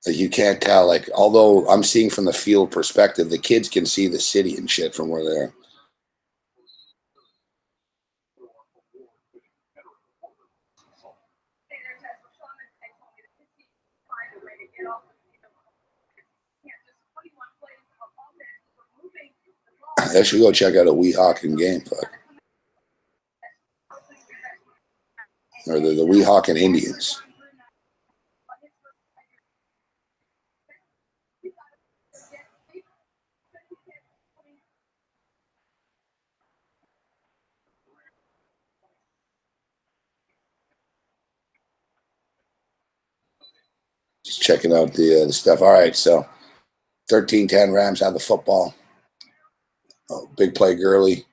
Like you can't tell. Like although I'm seeing from the field perspective, the kids can see the city and shit from where they're. I should go check out a Weehawken game, fuck. Or the Weehawken Indians. Just checking out the stuff. All right, so 13-10 Rams have the football. Oh, big play, Gurley.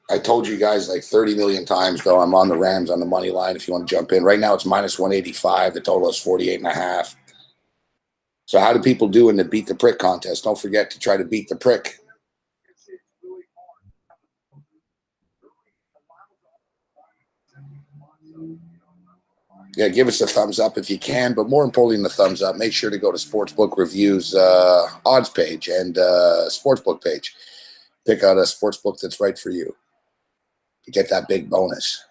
I told you guys like 30 million times, though, I'm on the Rams on the money line if you want to jump in. Right now it's minus 185. The total is 48.5. So how do people do in the Beat the Prick contest? Don't forget to try to beat the prick. Yeah, give us a thumbs up if you can, but more importantly than the thumbs up, make sure to go to Sportsbook Reviews odds page and Sportsbook page. Pick out a sportsbook that's right for you. Get that big bonus.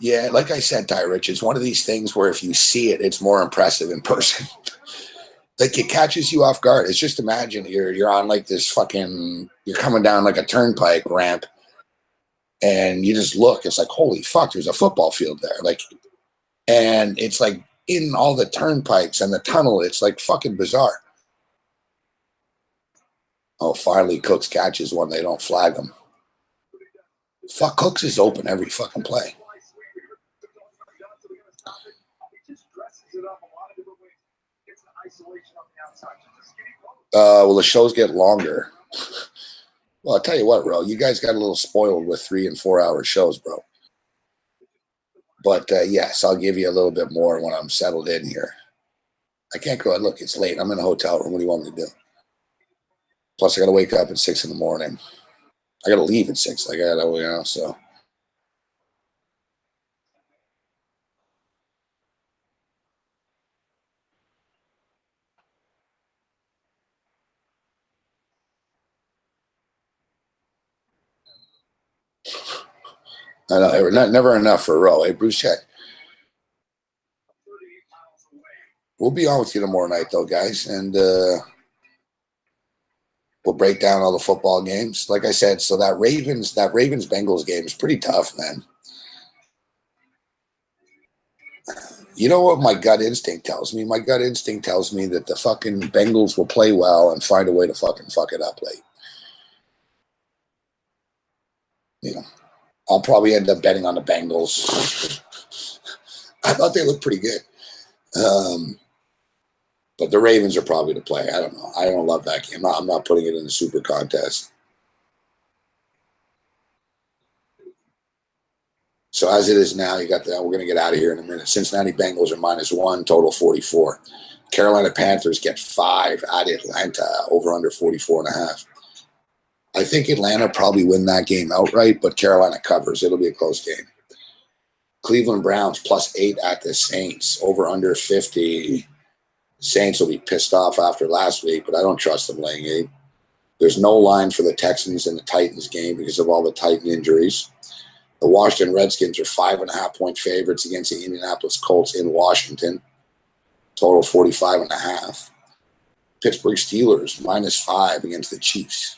Yeah, like I said, Ty Rich, it's one of these things where if you see it, it's more impressive in person. Like it catches you off guard. It's just imagine you're on like this fucking, you're coming down like a turnpike ramp, and you just look. It's like, holy fuck, there's a football field there. Like, and it's like in all the turnpikes and the tunnel. It's like fucking bizarre. Oh, finally, Cooks catches one. They don't flag him. Fuck, Cooks is open every fucking play. Well, the shows get longer. Well, I'll tell you what, bro. You guys got a little spoiled with 3 and 4 hour shows, bro. But yes, I'll give you a little bit more when I'm settled in here. I can't go. Look, it's late. I'm in a hotel room. What do you want me to do? Plus, I got to wake up at 6 in the morning. I got to leave at 6. I got to, so. I know, never enough for a row. Hey, Bruce, check. We'll be on with you tomorrow night, though, guys, and we'll break down all the football games. Like I said, so that Ravens Bengals game is pretty tough, man. You know what my gut instinct tells me? My gut instinct tells me that the fucking Bengals will play well and find a way to fucking fuck it up late. You know, I'll probably end up betting on the Bengals. I thought they looked pretty good. But the Ravens are probably to play. I don't know. I don't love that game. I'm not putting it in the super contest. So as it is now, you got that. We're going to get out of here in a minute. Cincinnati Bengals are -1, total 44. Carolina Panthers get 5 at Atlanta, over under 44.5. I think Atlanta probably win that game outright, but Carolina covers. It'll be a close game. Cleveland Browns +8 at the Saints, over under 50. Saints will be pissed off after last week, but I don't trust them laying 8. There's no line for the Texans in the Titans game because of all the Titan injuries. The Washington Redskins are 5.5-point favorites against the Indianapolis Colts in Washington. Total 45.5. Pittsburgh Steelers -5 against the Chiefs.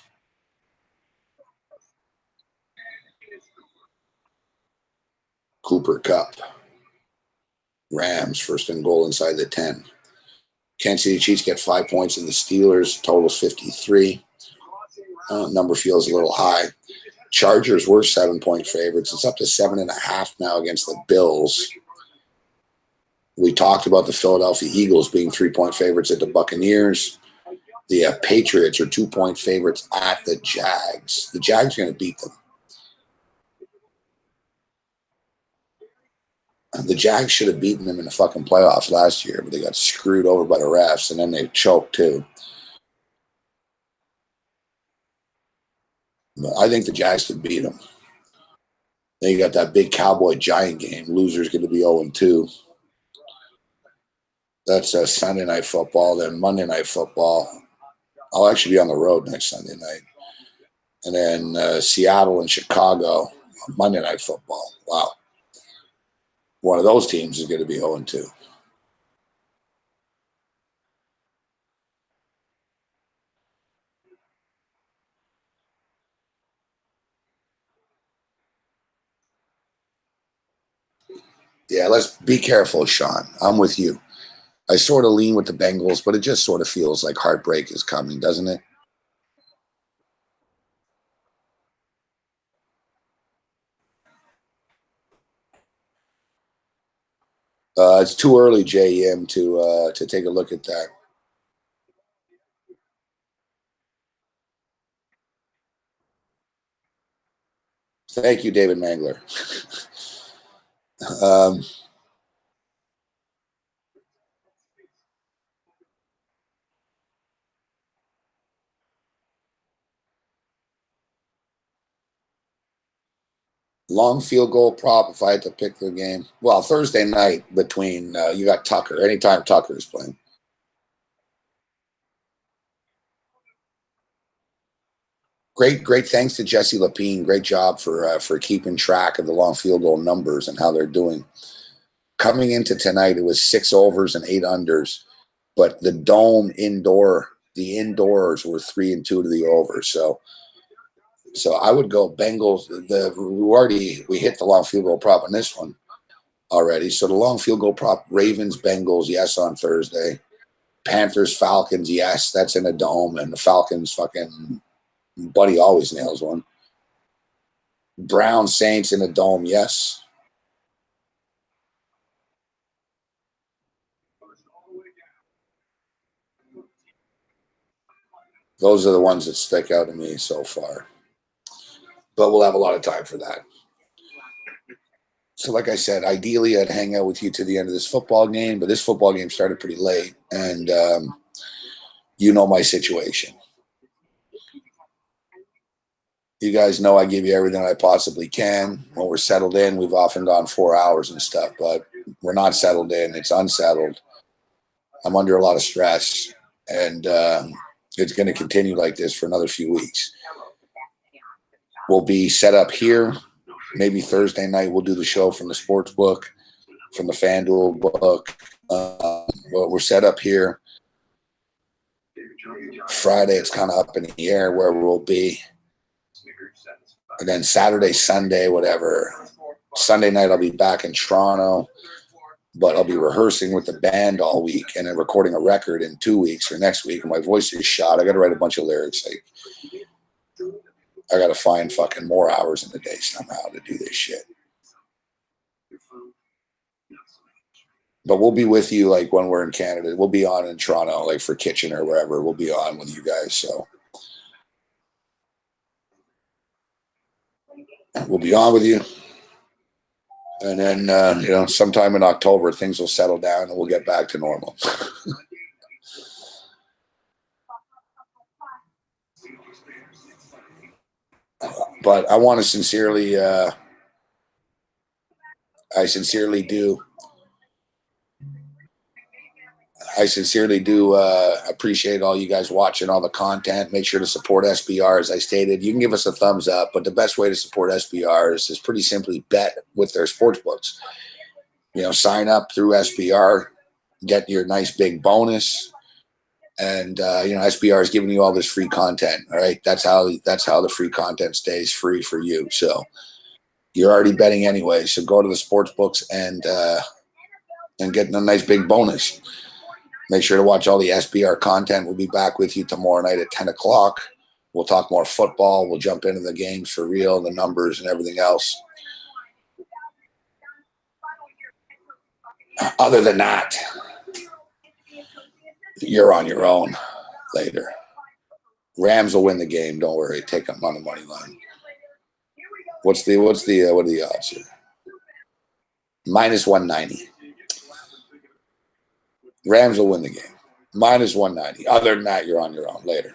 Cooper Kupp. Rams first and goal inside the 10. Kansas City Chiefs get 5 points in the Steelers. Total 53. Number feels a little high. Chargers were 7-point favorites. It's up to 7.5 now against the Bills. We talked about the Philadelphia Eagles being 3-point favorites at the Buccaneers. The Patriots are 2-point favorites at the Jags. The Jags are going to beat them. The Jags should have beaten them in the fucking playoffs last year, but they got screwed over by the refs, and then they choked too. But I think the Jags could beat them. Then you got that big Cowboy Giant game. Loser's going to be 0-2. That's Sunday Night Football. Then Monday Night Football. I'll actually be on the road next Sunday night. And then Seattle and Chicago on Monday Night Football. Wow. One of those teams is going to be 0-2. Yeah, let's be careful, Sean. I'm with you. I sort of lean with the Bengals, but it just sort of feels like heartbreak is coming, doesn't it? It's too early, JM, to take a look at that. Thank you, David Mangler. Long field goal prop if I had to pick the game. Well, Thursday night between you got Tucker. Anytime Tucker is playing. Great. Thanks to Jesse Lapine. Great job for keeping track of the long field goal numbers and how they're doing. Coming into tonight, it was 6 overs and 8 unders, but the the indoors were 3 and 2 to the over. So I would go Bengals. We hit the long field goal prop on this one already. So the long field goal prop, Ravens Bengals, yes, on Thursday. Panthers Falcons, yes, that's in a dome, and the Falcons fucking Buddy always nails one. Brown Saints in a dome, yes. Those are the ones that stick out to me so far. But we'll have a lot of time for that. So like I said, ideally I'd hang out with you to the end of this football game, but this football game started pretty late, and you know my situation. You guys know I give you everything I possibly can. When we're settled in, we've often gone 4 hours and stuff, but we're not settled in. It's unsettled. I'm under a lot of stress, and it's going to continue like this for another few weeks. We'll be set up here. Maybe Thursday night we'll do the show from the Sportsbook, from the FanDuel book. But we're set up here. Friday it's kind of up in the air where we'll be. And then Saturday, Sunday, whatever. Sunday night I'll be back in Toronto, but I'll be rehearsing with the band all week and then recording a record in 2 weeks or next week. And my voice is shot. I got to write a bunch of lyrics. Like, I got to find fucking more hours in the day somehow to do this shit. But we'll be with you like when we're in Canada. We'll be on in Toronto, like for Kitchener or wherever. We'll be on with you guys. So we'll be on with you. And then, sometime in October, things will settle down and we'll get back to normal. But I want to sincerely, I sincerely do appreciate all you guys watching all the content. Make sure to support SBR, as I stated. You can give us a thumbs up, but the best way to support SBR is pretty simply bet with their sports books. Sign up through SBR, get your nice big bonus, and SBR is giving you all this free content. All right, that's how the free content stays free for you. So you're already betting anyway. So go to the sports books and get a nice big bonus. Make sure to watch all the SBR content. We'll be back with you tomorrow night at 10 o'clock. We'll talk more football. We'll jump into the games for real, the numbers and everything else. Other than that, you're on your own later. Rams will win the game. Don't worry. Take them on the money line. What are the odds here? Minus 190. Rams will win the game. Minus 190. Other than that, you're on your own later.